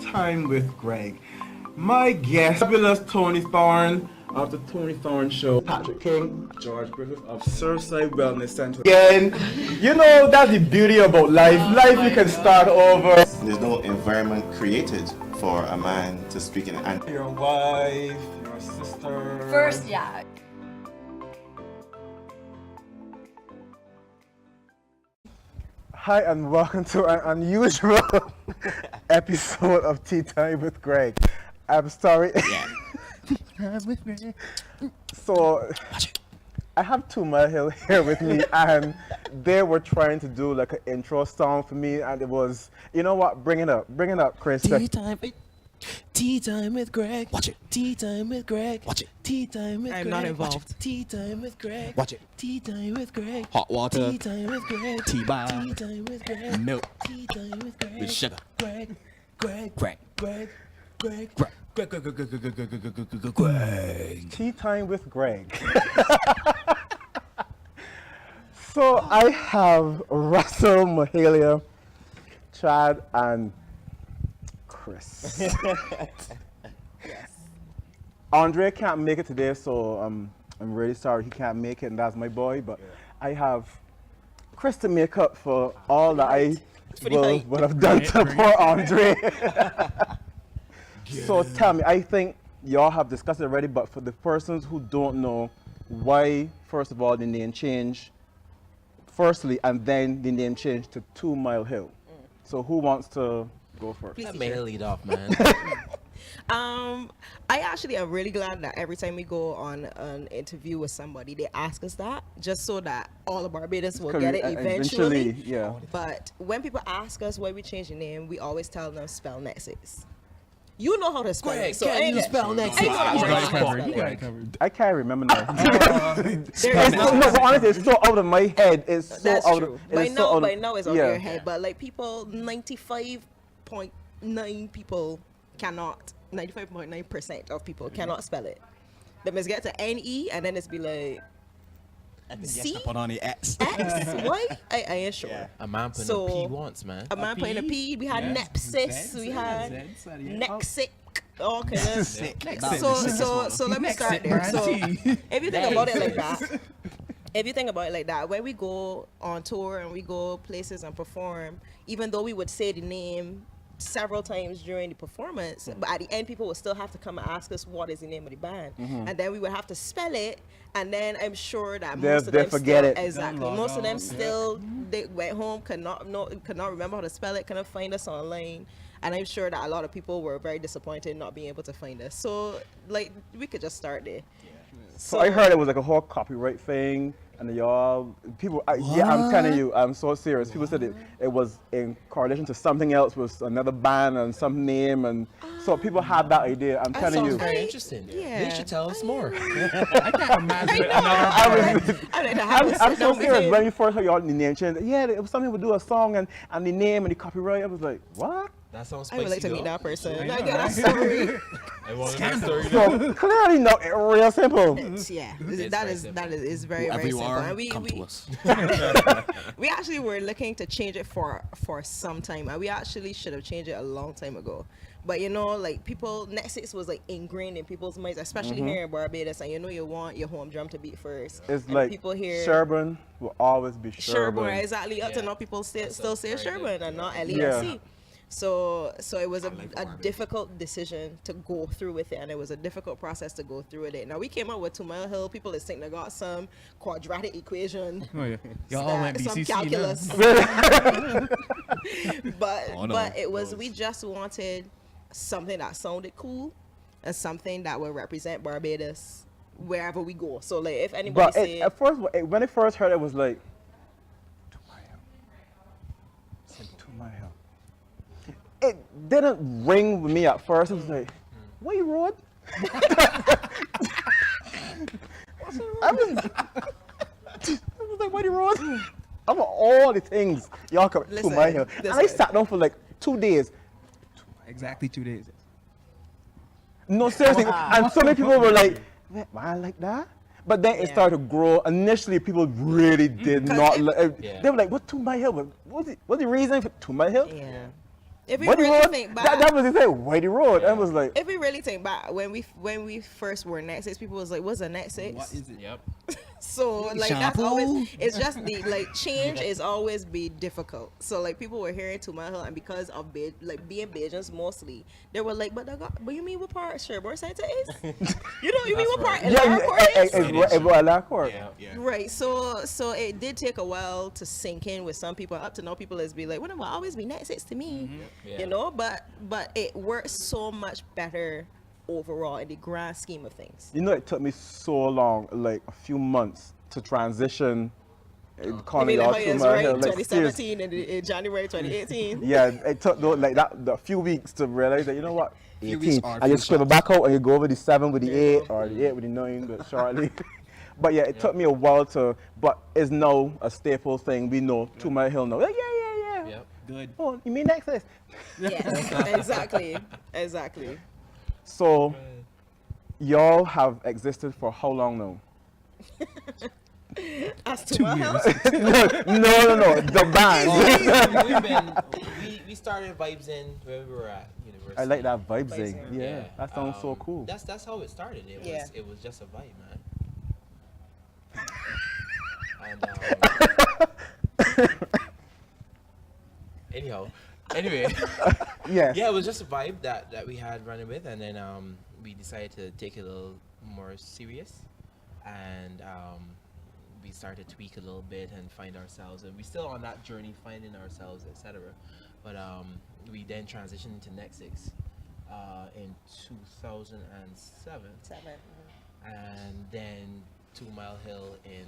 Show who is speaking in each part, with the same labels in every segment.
Speaker 1: Time with Greg. My guest, fabulous Tony Thorne of the Tony Thorne Show, Patrick King, George Griffith of Surfside Wellness Center. Again, you know, that's the beauty about life. Life, you can start over.
Speaker 2: There's no environment created for a man to speak in and
Speaker 1: Your wife, your sister.
Speaker 3: First, yeah.
Speaker 1: Hi and welcome to an unusual episode of Tea Time with Greg. I'm sorry. So I have 2 Mile Hill here with me, and they were trying to do like an intro song for me, and it was, you know what? Bring it up, Chris.
Speaker 4: Tea time with Greg. Watch it. Tea time with Greg. Watch it. Tea time with Greg.
Speaker 5: I'm not involved.
Speaker 4: Tea time with Greg.
Speaker 5: Watch it.
Speaker 4: Tea time with Greg.
Speaker 5: Hot water.
Speaker 4: Tea time with Greg.
Speaker 5: Tea bar.
Speaker 4: Tea time with Greg.
Speaker 5: Milk.
Speaker 4: Tea time with Greg.
Speaker 5: With sugar.
Speaker 4: Greg.
Speaker 5: Greg.
Speaker 4: Greg.
Speaker 5: Greg.
Speaker 4: Greg.
Speaker 5: Greg.
Speaker 1: Tea Time with Greg. So I have Russell, Mahalia, Chad, and Chris. Andre can't make it today, so I'm really sorry he can't make it, and that's my boy. But I have Chris to make up for all that I would have done to poor Andre. So tell me, I think y'all have discussed it already, but for the persons who don't know, why, first of all, the name change, firstly, and then the name change to 2 Mile Hill. So who wants to go first?
Speaker 4: Let me lead off, man.
Speaker 5: I actually am really glad that every time we go on an interview with somebody, they ask us that, just so that all the Barbadians will get it eventually.
Speaker 1: Yeah.
Speaker 5: But when people ask us why we change the name, we always tell them spell Nexus. You know how to spell
Speaker 4: Greg,
Speaker 5: it. So
Speaker 4: can you spell Nexus?
Speaker 1: I can't remember now.
Speaker 5: There is
Speaker 1: no, but honestly, it's so out of my head. It's so
Speaker 5: That's
Speaker 1: out
Speaker 5: true.
Speaker 1: of.
Speaker 5: By
Speaker 1: It's so
Speaker 5: now it's out
Speaker 1: yeah.
Speaker 5: of your head. But like people, 95.9 people cannot. 95.9% of people cannot spell it. They must get to NE and then it's be like C
Speaker 4: Put on the X.
Speaker 5: X. Why? I ain't sure.
Speaker 4: A man putting
Speaker 5: So-
Speaker 4: a P once, man.
Speaker 5: A man playing a P. We had Nepsis. We had Nexic. All kind of. So let me start there. So if you think about it like that, when we go on tour and we go places and perform, even though we would say the name several times during the performance, but at the end people would still have to come and ask us what is the name of the band, and then we would have to spell it, and then I'm sure that most of
Speaker 1: They
Speaker 5: them
Speaker 1: forget
Speaker 5: still,
Speaker 1: it.
Speaker 5: exactly, most of them still they went home, could not remember how to spell it, couldn't find us online, and I'm sure that a lot of people were very disappointed not being able to find us. So like we could just start there.
Speaker 1: So I heard it was like a whole copyright thing, and y'all people. Yeah, I'm telling you, I'm so serious. People said it was in correlation to something else, with another band and some name, and so people had that idea. I'm
Speaker 4: That
Speaker 1: telling
Speaker 4: sounds
Speaker 1: you.
Speaker 4: very interesting.
Speaker 5: Yeah.
Speaker 4: They should tell us more.
Speaker 1: I'm so serious. When we first heard y'all the name change, yeah, it was something we do a song and the name and the copyright. I was like, what?
Speaker 4: That sounds
Speaker 5: I
Speaker 4: spicy.
Speaker 5: would like to meet
Speaker 4: though.
Speaker 5: that person. I got a story.
Speaker 1: So clearly, no, real simple.
Speaker 5: Yeah,
Speaker 4: very
Speaker 5: that is
Speaker 4: simple.
Speaker 5: very very
Speaker 4: Whoever you
Speaker 5: simple.
Speaker 4: are,
Speaker 5: And
Speaker 4: come to us.
Speaker 5: we actually were looking to change it for some time, and we actually should have changed it a long time ago. But you know, like people, Nexus was like ingrained in people's minds, especially here in Barbados. And you know, you want your home drum to beat first.
Speaker 1: It's
Speaker 5: and
Speaker 1: like
Speaker 5: people here.
Speaker 1: Sherburne will always be
Speaker 5: Sherburne,
Speaker 1: Sherburne.
Speaker 5: exactly. Up to
Speaker 4: Yeah.
Speaker 5: now, people still say
Speaker 4: very
Speaker 5: Sherburne
Speaker 4: good.
Speaker 5: and not
Speaker 1: Yeah.
Speaker 5: LESC. So it was a difficult decision to go through with it, and it was a difficult process to go through with it. Now we came up with 2 Mile Hill. People is think they got some quadratic equation,
Speaker 6: Y'all all went
Speaker 5: some
Speaker 6: BCC
Speaker 5: calculus. but
Speaker 4: Oh, no.
Speaker 5: but it was, we just wanted something that sounded cool and something that would represent Barbados wherever we go. So like if anybody
Speaker 1: But
Speaker 5: say
Speaker 1: at first, when I first heard it, it was like 2 Mile. 2 Mile. It didn't ring with me at first. It was like, what you road? I was like, what you road? I'm all the things y'all come to
Speaker 5: Listen,
Speaker 1: my hill. And I
Speaker 5: listen.
Speaker 1: sat down for like 2 days.
Speaker 6: Exactly 2 days.
Speaker 1: No, seriously. And so many people were like, why I like that? But then it
Speaker 5: Yeah.
Speaker 1: started to grow. Initially, people really did not.
Speaker 5: it-
Speaker 1: Like,
Speaker 4: Yeah.
Speaker 1: They were like, "What 2 Mile Hill? What's the reason for 2 Mile Hill?"
Speaker 5: yeah. If we
Speaker 1: Whitey
Speaker 5: really
Speaker 1: Road?
Speaker 5: think back,
Speaker 1: That was, he said, Whitey Road. I was like,
Speaker 5: if we really think back, when we first were Net 6, people was like, what's a Net 6?
Speaker 6: What is it?
Speaker 3: Yep.
Speaker 5: So like that's
Speaker 6: Shampoo?
Speaker 5: always, it's just the like change is always be difficult. So like people were hearing to my hill, and because of being Bajans mostly, they were like, but you mean what part Sherborne Center is? You know, you mean what part Alarcor is?
Speaker 3: Yeah.
Speaker 5: Right. So it did take a while to sink in with some people. Up to now, people is be like, well, it will always be Net 6 to me,
Speaker 3: Yeah.
Speaker 5: you know. But it works so much better overall in the grand scheme of things.
Speaker 1: You know, it took me so long, like a few months, to transition.
Speaker 5: You
Speaker 1: Calling
Speaker 5: mean like
Speaker 1: y'all
Speaker 5: how
Speaker 1: to
Speaker 5: it's
Speaker 1: my
Speaker 5: right,
Speaker 1: hill, like,
Speaker 5: 2017 and in January 2018?
Speaker 1: Yeah, it took like that a few weeks to realize that, you know what,
Speaker 6: Few weeks
Speaker 1: 18,
Speaker 6: are
Speaker 1: and you
Speaker 6: few
Speaker 1: scribble
Speaker 6: shots.
Speaker 1: back out and you go over the 7 with the 8 or the 8 with the 9, but shortly. But yeah, it took me a while to, but it's now a staple thing. We know to my hill now. Like, yeah.
Speaker 3: Yep.
Speaker 6: Good.
Speaker 1: Oh, you mean Nexus?
Speaker 5: Yes, exactly.
Speaker 1: So, y'all have existed for how long now?
Speaker 5: As to my house,
Speaker 1: No, the band.
Speaker 3: we started vibes in where we were at university.
Speaker 1: I like that vibes
Speaker 5: Vibes
Speaker 1: thing.
Speaker 5: in.
Speaker 1: Yeah, that sounds so cool.
Speaker 3: That's how it started.
Speaker 5: Yeah.
Speaker 3: It was just a vibe, man. And anyway,
Speaker 1: Yes.
Speaker 3: yeah, it was just a vibe that we had running with, and then we decided to take it a little more serious, and we started to tweak a little bit and find ourselves, and we're still on that journey finding ourselves, etc. But we then transitioned into Nexus in 2007, and then 2 Mile Hill in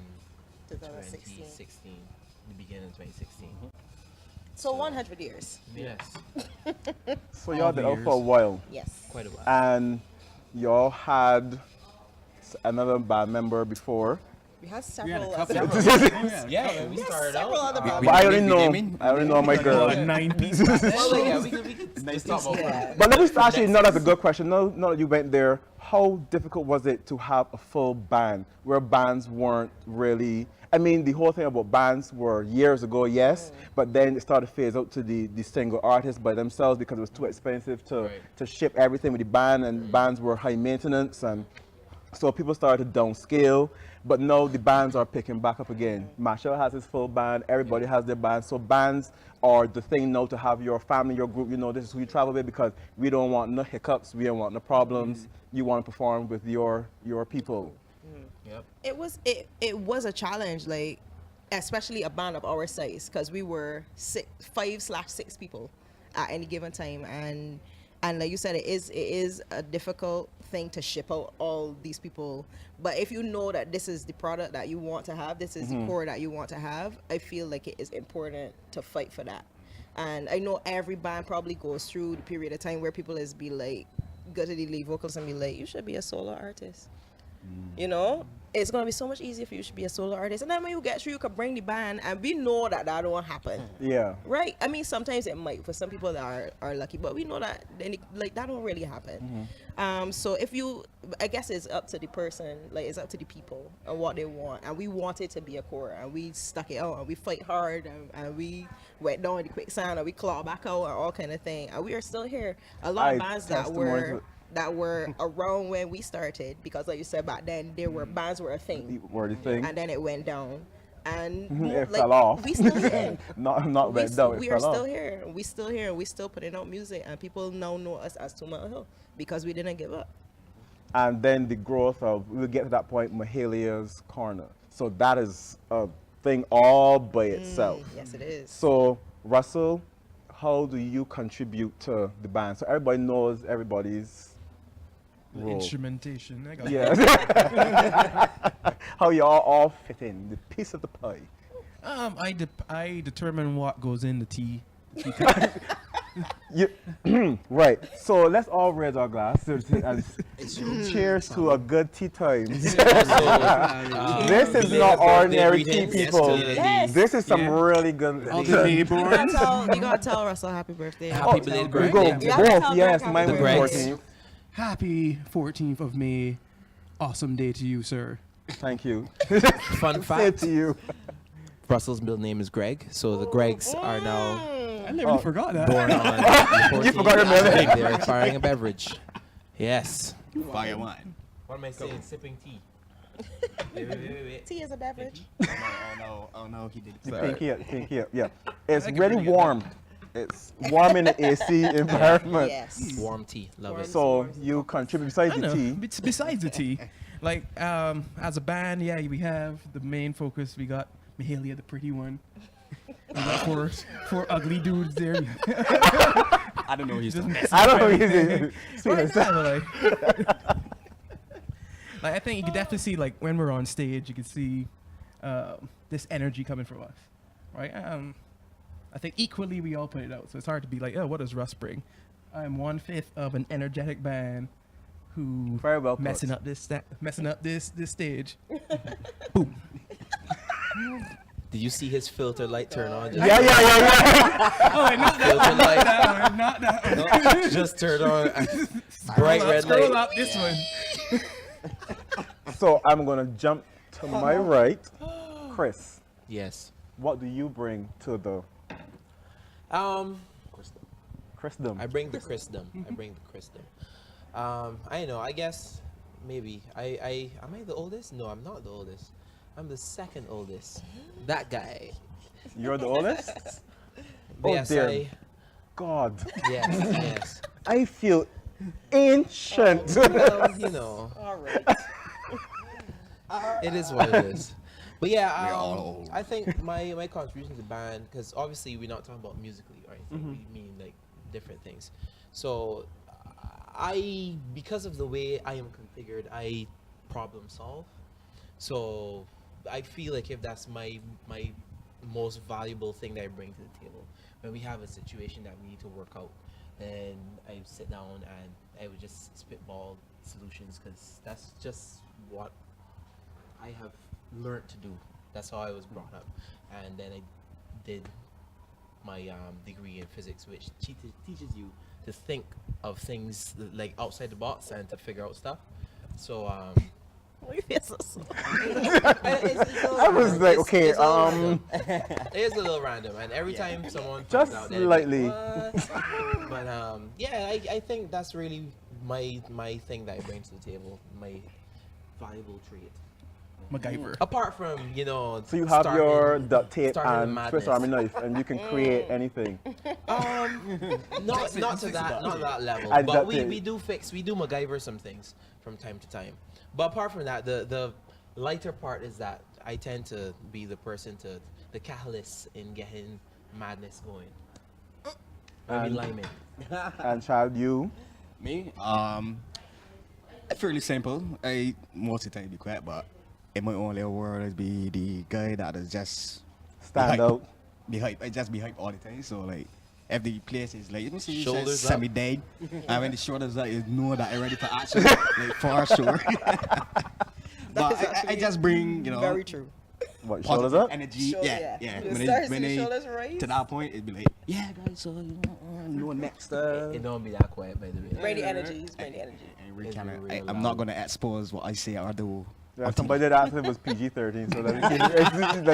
Speaker 5: 2016.
Speaker 3: 2016, the beginning of 2016.
Speaker 5: So 100 years.
Speaker 3: Yes,
Speaker 1: So y'all been out
Speaker 6: years.
Speaker 1: for a while,
Speaker 5: Yes.
Speaker 3: quite a while.
Speaker 1: and y'all had another band member before.
Speaker 5: We had
Speaker 6: We had a
Speaker 5: several.
Speaker 6: couple.
Speaker 5: other-
Speaker 3: Yeah, when we
Speaker 5: Yes,
Speaker 3: started
Speaker 5: several
Speaker 3: out.
Speaker 5: other bands.
Speaker 1: But I already
Speaker 6: we
Speaker 1: know.
Speaker 6: naming?
Speaker 1: I already know my girl.
Speaker 6: 9 piece.
Speaker 3: Well, yeah, we could just talk about
Speaker 5: Yeah.
Speaker 1: But let me actually, no, that's a good question. No, that you went there. How difficult was it to have a full band where bands weren't really? I mean, the whole thing about bands were years ago, yes, but then it started to phase out to the single artists by themselves because it was too expensive to ship everything with the band, and bands were high maintenance, and so people started to downscale. But now the bands are picking back up again. Marshall has his full band. Everybody has their band. So bands are the thing now to have your family, your group. You know, this is who you travel with because we don't want no hiccups. We don't want no problems. You want to perform with your people.
Speaker 3: Yep.
Speaker 5: It was a challenge, like especially a band of our size, because we were 5/6 people at any given time, and like you said, it is a difficult thing to ship out all these people. But if you know that this is the product that you want to have, this is the core that you want to have, I feel like it is important to fight for that. And I know every band probably goes through the period of time where people is be like, go to the lead vocals and be like, you should be a solo artist. You know, it's gonna be so much easier for you to be a solo artist, and then when you get through, you can bring the band, and we know that don't happen,
Speaker 1: Yeah.
Speaker 5: right? I mean, sometimes it might for some people that are lucky, but we know that like that don't really happen. So if you, I guess it's up to the person, like it's up to the people and what they want, and we wanted to be a core, and we stuck it out, and we fight hard, and we went down in the quicksand, and we claw back out, and all kind of thing, and we are still here. A lot of bands that were around when we started, because like you said back then, there were bands were a thing,
Speaker 1: Were the thing.
Speaker 5: and then it went down, and
Speaker 1: It
Speaker 5: like,
Speaker 1: fell off.
Speaker 5: we still here.
Speaker 1: not went down. It
Speaker 5: We are
Speaker 1: fell
Speaker 5: still
Speaker 1: off.
Speaker 5: here. We still here, and we still putting out music, and people now know us as 2 Mile Hill because we didn't give up.
Speaker 1: And then the growth of, we'll get to that point, Mahalia's Corner. So that is a thing all by itself.
Speaker 5: Yes, it is.
Speaker 1: So, Russell, how do you contribute to the band? So everybody knows everybody's role.
Speaker 6: Instrumentation. I got it.
Speaker 1: Yes. How y'all all fit in, the piece of the pie.
Speaker 6: I determine what goes in the tea.
Speaker 1: Right. So let's all raise our glass and cheers to a good tea time. This is not ordinary tea, people.
Speaker 5: Yes.
Speaker 1: This is some
Speaker 6: Yeah.
Speaker 1: really good.
Speaker 6: All the neighbors.
Speaker 5: You gotta tell Russell happy birthday.
Speaker 3: Happy belated
Speaker 1: We
Speaker 3: Greg.
Speaker 1: go
Speaker 5: You have to
Speaker 1: both.
Speaker 5: tell
Speaker 1: Yes,
Speaker 5: Greg
Speaker 1: mine
Speaker 5: happy
Speaker 1: was
Speaker 3: birthday.
Speaker 1: 14th.
Speaker 6: Happy 14th of May. Awesome day to you, sir.
Speaker 1: Thank you.
Speaker 3: Fun
Speaker 1: Say
Speaker 3: fact:
Speaker 1: to you.
Speaker 3: Russell's middle name is Greg, so the Gregs are now
Speaker 6: I literally forgot that.
Speaker 3: Born on the 14th.
Speaker 1: You forgot your name.
Speaker 3: They're acquiring a beverage. Yes.
Speaker 7: Fire wine.
Speaker 3: What am I saying? Sipping tea. Wait.
Speaker 5: Tea is a beverage.
Speaker 7: Oh no, he did.
Speaker 1: Pink here. Yeah. It's really warm. It's warm in the AC environment.
Speaker 5: Yes.
Speaker 3: Warm tea. Love it.
Speaker 1: So you contribute besides
Speaker 6: I
Speaker 1: the
Speaker 6: know.
Speaker 1: tea.
Speaker 6: Besides the tea, like as a band, yeah, we have the main focus. We got Mahalia, the pretty one. We got four ugly dudes there.
Speaker 7: I don't know. He's
Speaker 6: Just
Speaker 7: talking.
Speaker 6: messing
Speaker 1: I don't know.
Speaker 6: around.
Speaker 1: He's
Speaker 6: Right now, like I think you can definitely see, like, when we're on stage, you can see this energy coming from us, right? I think equally we all put it out, so it's hard to be like, oh, what does Russ bring? I'm 1/5 of an energetic band who
Speaker 1: Very well put.
Speaker 6: messing up this stage. Boom.
Speaker 3: Did you see his filter light turn on? Just
Speaker 1: Yeah.
Speaker 6: Oh, wait, not that
Speaker 3: filter
Speaker 6: one,
Speaker 3: light.
Speaker 6: not that one, not that one.
Speaker 3: No, just turn on. Bright red
Speaker 6: Scroll
Speaker 3: light.
Speaker 6: up this one.
Speaker 1: So I'm gonna jump to my right. Chris,
Speaker 3: Yes.
Speaker 1: what do you bring to the Chrisdom?
Speaker 3: I bring the Chrisdom. I know. I guess maybe I am I the oldest? No, I'm not the oldest. I'm the second oldest. That guy.
Speaker 1: You're the oldest?
Speaker 3: But
Speaker 1: Oh,
Speaker 3: yes,
Speaker 1: dear. God,
Speaker 3: yes.
Speaker 1: I feel ancient.
Speaker 3: Well, you know,
Speaker 5: All right.
Speaker 3: it is what it is. But yeah,
Speaker 7: We're all old.
Speaker 3: I think my contribution to the band, because obviously we're not talking about musically or anything. We mean like different things. So because of the way I am configured, I problem solve. So I feel like if that's my most valuable thing that I bring to the table, when we have a situation that we need to work out, then I sit down and I would just spitball solutions, because that's just what I have learned to do. That's how I was brought up. And then I did my degree in physics, which teaches you to think of things like outside the box and to figure out stuff. So
Speaker 5: Why you feel so
Speaker 1: I was like, okay,
Speaker 3: it is a little random, and every time someone finds
Speaker 1: Just
Speaker 3: out, they're like,
Speaker 1: slightly.
Speaker 3: "What?" But yeah, I think that's really my thing that I bring to the table, my valuable trait.
Speaker 6: MacGyver.
Speaker 3: Apart from, you know,
Speaker 1: So you have
Speaker 3: starting-
Speaker 1: your duct tape
Speaker 3: starting the
Speaker 1: and Swiss
Speaker 3: madness.
Speaker 1: Army knife, and you can create anything.
Speaker 3: Not to that level,
Speaker 1: And
Speaker 3: but
Speaker 1: duct
Speaker 3: we
Speaker 1: tape.
Speaker 3: do MacGyver some things from time to time. But apart from that, the lighter part is that I tend to be the person the catalyst in getting madness going. I mean,
Speaker 1: And-
Speaker 3: liming.
Speaker 1: And child, you.
Speaker 7: Me? Fairly simple. I most of the time be quiet, but in my own little world, I'd be the guy that is just
Speaker 1: Stand
Speaker 7: hype.
Speaker 1: out.
Speaker 7: Be hype. I just be hype all the time. So like, if the place is like, you know, see,
Speaker 3: Shoulders up.
Speaker 7: semi-dead, and when the shoulders up, you know that I'm ready for action, like for sure. But
Speaker 5: is
Speaker 7: I
Speaker 5: actually
Speaker 7: just bring, you know,
Speaker 5: very true.
Speaker 1: What,
Speaker 7: positive
Speaker 1: shoulders up?
Speaker 7: energy.
Speaker 5: Shoulder-
Speaker 7: Yeah.
Speaker 5: yeah.
Speaker 7: When
Speaker 5: You
Speaker 7: they,
Speaker 5: start
Speaker 7: when
Speaker 5: seeing
Speaker 7: they
Speaker 5: shoulders raised.
Speaker 7: to that point, it'd be like, yeah, guys, so you know next.
Speaker 3: It don't be that quiet, by the way.
Speaker 5: Bring the energy. Just bring the energy.
Speaker 7: And we
Speaker 3: It's
Speaker 7: kinda,
Speaker 3: real
Speaker 7: I'm
Speaker 3: loud.
Speaker 7: not gonna expose what I say or do.
Speaker 1: Yeah, somebody did ask if it was PG-13, so let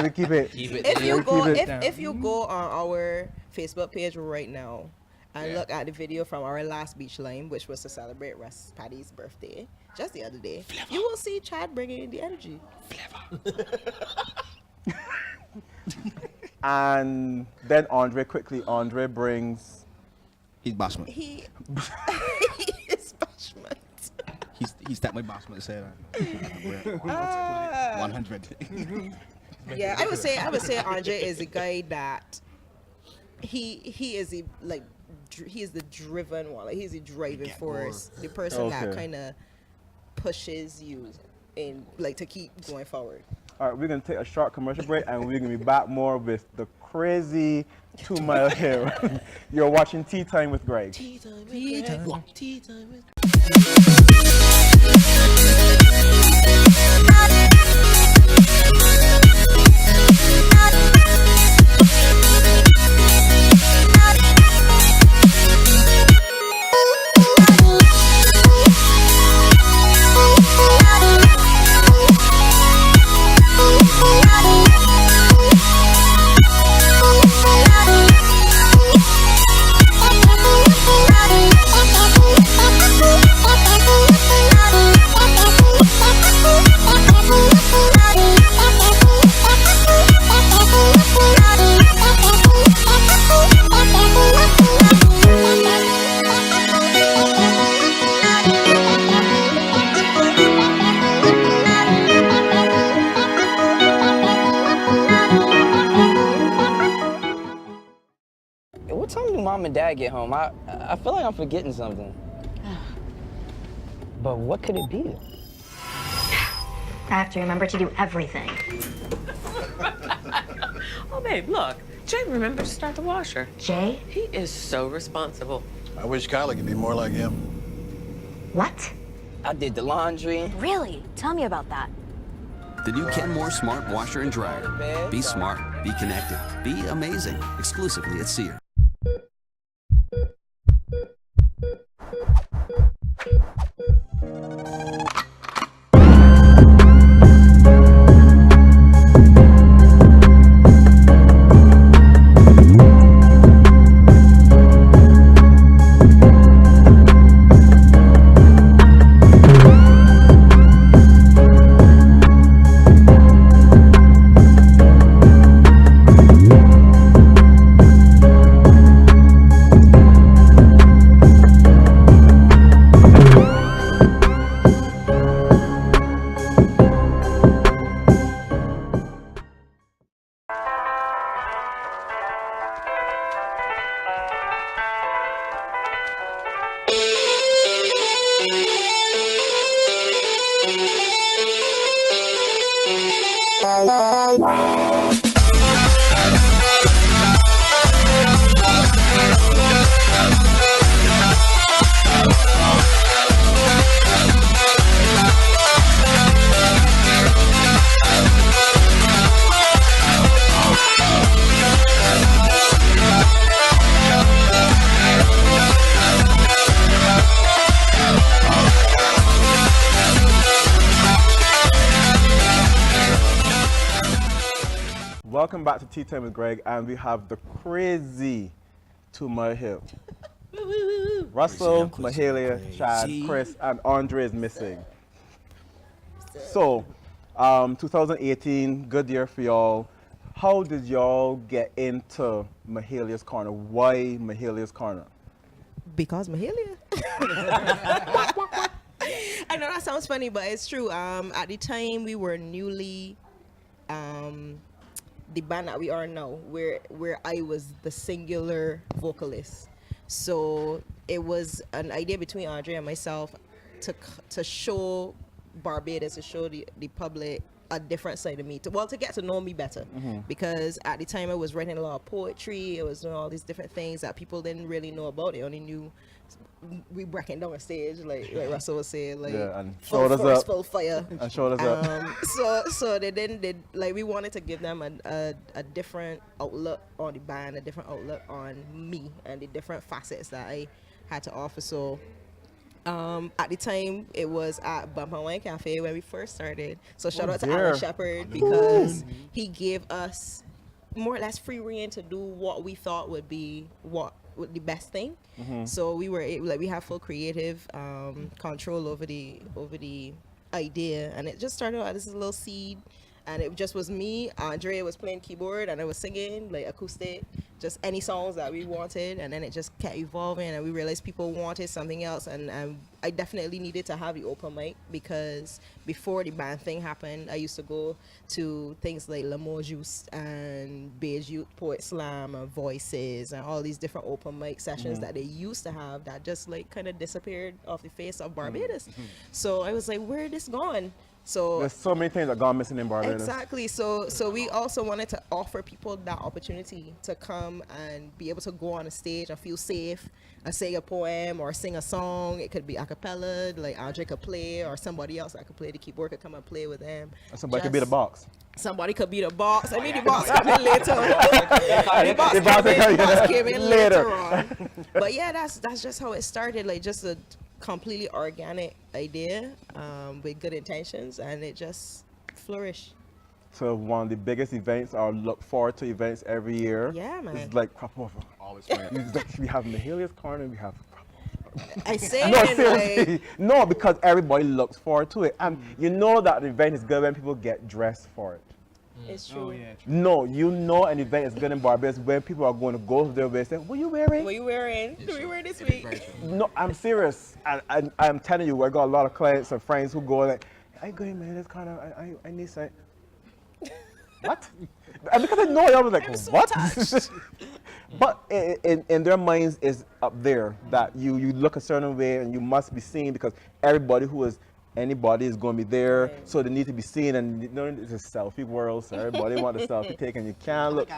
Speaker 1: me keep it.
Speaker 3: Keep it
Speaker 5: If you
Speaker 3: there.
Speaker 5: go,
Speaker 1: keep it
Speaker 6: down.
Speaker 5: if you go on our Facebook page right now and look at the video from our last beach line, which was to celebrate Russ Paddy's birthday just the other day, you will see Chad bringing in the energy.
Speaker 1: And then Andre brings.
Speaker 7: He's bashment.
Speaker 5: He is bashment.
Speaker 7: He stepped my bashment said 100.
Speaker 5: Yeah, I would say Andre is a guy that he is he is the driven one. Like, he's a driving
Speaker 7: Get
Speaker 5: force, the person that
Speaker 1: Okay.
Speaker 5: kind of pushes you in, like, to keep going forward.
Speaker 1: All right, we're gonna take a short commercial break, and we're gonna be back more with the crazy 2 Mile Hill. You're watching Tea Time with Greg.
Speaker 3: Tea time with Greg. Tea time with
Speaker 8: and Dad get home, I feel like I'm forgetting something. But what could it be?
Speaker 9: I have to remember to do everything.
Speaker 10: Oh, babe, look. Jay remembered to start the washer.
Speaker 9: Jay?
Speaker 10: He is so responsible.
Speaker 11: I wish Kylie could be more like him.
Speaker 9: What?
Speaker 8: I did the laundry.
Speaker 9: Really? Tell me about that.
Speaker 12: The new Kenmore Smart Washer and Dryer. Be smart, be connected, be amazing. Exclusively at Sears.
Speaker 1: Welcome back to Tea Time with Greg, and we have the crazy Tuma Hill. Russell, Mahalia, Chad, Chris, and Andre is missing. So, 2018, good year for y'all. How did y'all get into Mahalia's Corner? Why Mahalia's Corner?
Speaker 5: Because Mahalia. I know that sounds funny, but it's true. At the time, we were newly the band that we are now, where I was the singular vocalist. So it was an idea between Andre and myself to show Barbados, to show the public a different side of me, to get to know me better. Because at the time I was writing a lot of poetry, I was doing all these different things that people didn't really know about. They only knew we breaking down on stage, like Russell was saying, like
Speaker 1: and
Speaker 5: full
Speaker 1: shoulders
Speaker 5: force,
Speaker 1: up,
Speaker 5: full fire.
Speaker 1: and shoulders up.
Speaker 5: So they like, we wanted to give them a different outlook on the band, a different outlook on me, and the different facets that I had to offer. So at the time, it was at Bump and Wine Cafe when we first started. So shout out to Alan Shepard, because he gave us more or less free rein to do what we thought would be the best thing. So we were able, like, we have full creative control over the idea, and it just started out as a little seed, and it just was me. Andrea was playing keyboard, and I was singing like acoustic, just any songs that we wanted, and then it just kept evolving, and we realized people wanted something else, and I definitely needed to have the open mic, because before the band thing happened, I used to go to things like L'Amour Juste and Beige Youth Poet Slam and Voices and all these different open mic sessions that they used to have that just like kind of disappeared off the face of Barbados. So I was like, where is this gone? So
Speaker 1: there's so many things that gone missing in Barbados.
Speaker 5: Exactly. So we also wanted to offer people that opportunity to come and be able to go on a stage and feel safe and sing a poem or sing a song. It could be a cappella, like Andre could play, or somebody else that could play the keyboard could come and play with them.
Speaker 1: And somebody could be the box.
Speaker 5: Somebody could be the box. I mean, the box came in later. The box came in later on. But yeah, that's just how it started. Like, just a completely organic idea with good intentions, and it just flourished.
Speaker 1: So one of the biggest events, I look forward to events every year.
Speaker 5: Yeah, man.
Speaker 1: It's like crop over. Always fun. We have Mahalia's Corner, we have crop over.
Speaker 5: I say
Speaker 1: no,
Speaker 5: it
Speaker 1: seriously.
Speaker 5: like,
Speaker 1: No, because everybody looks forward to it. And you know that the event is good when people get dressed for it.
Speaker 5: it's true.
Speaker 6: Oh, yeah, true.
Speaker 1: No, you know an event is good in Barbados when people are going to go there and say, what are you wearing?
Speaker 5: What you wearing? What you wearing this week?
Speaker 1: No, I'm serious. I'm telling you, I got a lot of clients and friends who go like, I go in, man, this kind of, I need something. What? And because I know it, I was like,
Speaker 5: I'm so
Speaker 1: what?
Speaker 5: touched.
Speaker 1: But in their minds is up there that you look a certain way and you must be seen because anybody is going to be there, so they need to be seen. And you know, it's a selfie world, so everybody want a selfie taken. You can't look.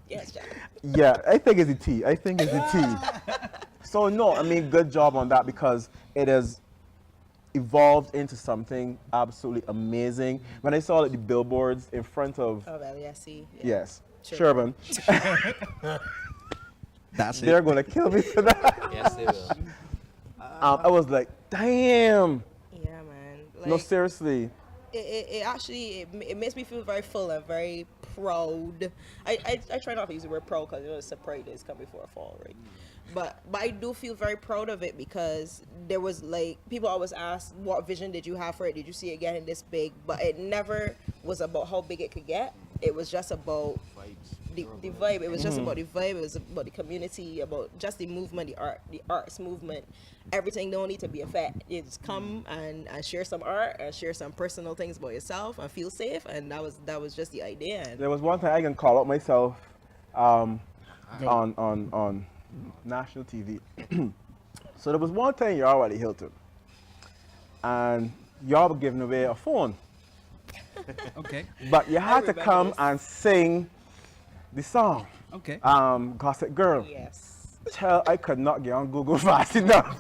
Speaker 5: Yes, Jack.
Speaker 1: Yeah, I think it's the T. I think it's the T. So no, I mean, good job on that because it has evolved into something absolutely amazing. When I saw like, the billboards in front of
Speaker 5: LASC. Yeah.
Speaker 1: Yes, Sherburne.
Speaker 7: That's it.
Speaker 1: They're gonna kill me for that.
Speaker 3: Yes, they will.
Speaker 1: I was like, damn.
Speaker 5: Yeah, man. Like,
Speaker 1: No, seriously.
Speaker 5: It actually it makes me feel very full and very proud. I try not to use the word proud because it's a pride that's come before a fall, right? But I do feel very proud of it because there was like people always ask, what vision did you have for it? Did you see it getting this big? But it never was about how big it could get. It was just about the vibe. It was just about the vibe. It was about the community, about just the movement, the arts movement. Everything don't need to be a fact. You just come and share some art and share some personal things about yourself and feel safe. And that was just the idea. And
Speaker 1: There was one thing I can call out myself on national TV. So there was one time y'all were at the Hilton, and y'all were giving away a phone.
Speaker 6: Okay.
Speaker 1: But you had to
Speaker 5: remember
Speaker 1: come
Speaker 5: this.
Speaker 1: and sing the song.
Speaker 6: Okay.
Speaker 1: Gossip Girl.
Speaker 5: yes.
Speaker 1: Child, I could not get on Google fast enough.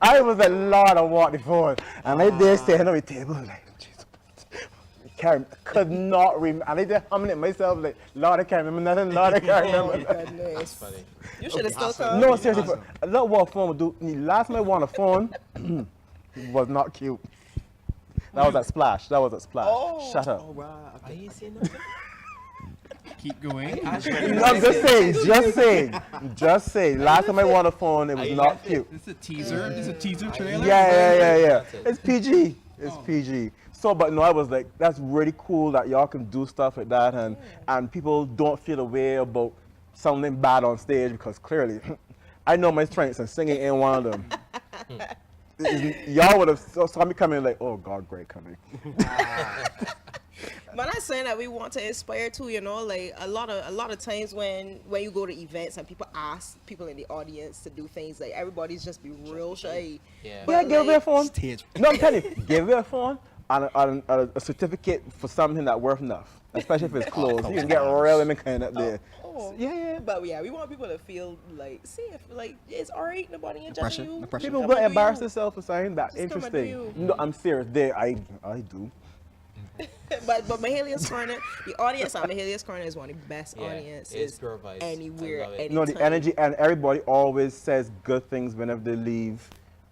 Speaker 1: I was like, Lord, I want the phone. And I did stay on the table like, Jesus. Could not remember. And I did humming it myself like, Lord, I can't remember nothing. Lord, I can't
Speaker 5: Oh my
Speaker 1: remember.
Speaker 5: goodness.
Speaker 3: Funny.
Speaker 5: You should have still come.
Speaker 1: No, seriously, but I love what a phone would do. The last time I won a phone was not cute. That was at Splash.
Speaker 5: Oh.
Speaker 1: Shut up.
Speaker 3: Are you seeing nothing?
Speaker 6: Keep going.
Speaker 1: I'm just saying. Last time I won a phone, it was not cute.
Speaker 6: This is a teaser. This is a teaser trailer.
Speaker 1: Yeah.
Speaker 3: That's it.
Speaker 1: It's PG. It's PG. So, but no, I was like, that's really cool that y'all can do stuff like that, and people don't feel away about something bad on stage because clearly, I know my strengths and singing ain't one of them. Y'all would have saw me coming like, oh God, Greg coming.
Speaker 5: But I'm not saying that we want to inspire too, you know, like a lot of times when you go to events and people ask people in the audience to do things, like everybody's just be real shy.
Speaker 3: Yeah.
Speaker 1: Yeah, give away a phone.
Speaker 7: Stage.
Speaker 1: No, I'm telling you, give away a phone and a certificate for something that's worth enough, especially if it's closed. You can get real women kind up there.
Speaker 5: Oh.
Speaker 1: Yeah.
Speaker 5: But yeah, we want people to feel like safe, like it's alright, nobody ain't judging you.
Speaker 7: No pressure.
Speaker 1: People
Speaker 5: Come
Speaker 1: will
Speaker 5: and do
Speaker 1: embarrass
Speaker 5: you.
Speaker 1: themselves for something that's
Speaker 5: Just come and do
Speaker 1: interesting.
Speaker 5: you.
Speaker 1: No, I'm serious. I do.
Speaker 5: But Mahalia's Corner, the audience at Mahalia's Corner is one of the best
Speaker 3: Yeah,
Speaker 5: audiences
Speaker 3: it's pure vibes.
Speaker 5: anywhere,
Speaker 3: I love it.
Speaker 5: anytime.
Speaker 1: No, the energy, and everybody always says good things whenever they leave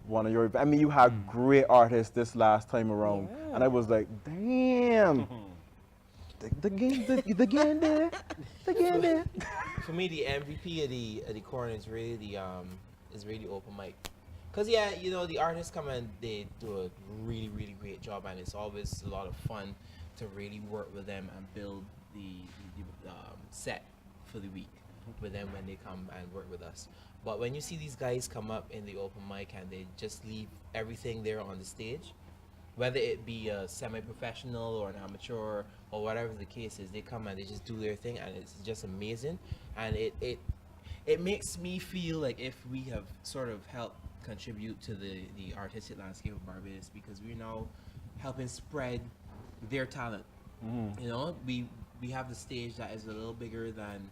Speaker 1: one of your. I mean, you had great artists this last time around, and I was like, damn. The game there.
Speaker 3: For me, the MVP of the corner is really the open mic. Cause yeah, you know, the artists come and they do a really, really great job, and it's always a lot of fun to really work with them and build the set for the week with them when they come and work with us. But when you see these guys come up in the open mic and they just leave everything there on the stage, whether it be a semi-professional or an amateur or whatever the case is, they come and they just do their thing, and it's just amazing. And it makes me feel like if we have sort of helped contribute to the artistic landscape of Barbados, because we're now helping spread their talent. You know, we have the stage that is a little bigger than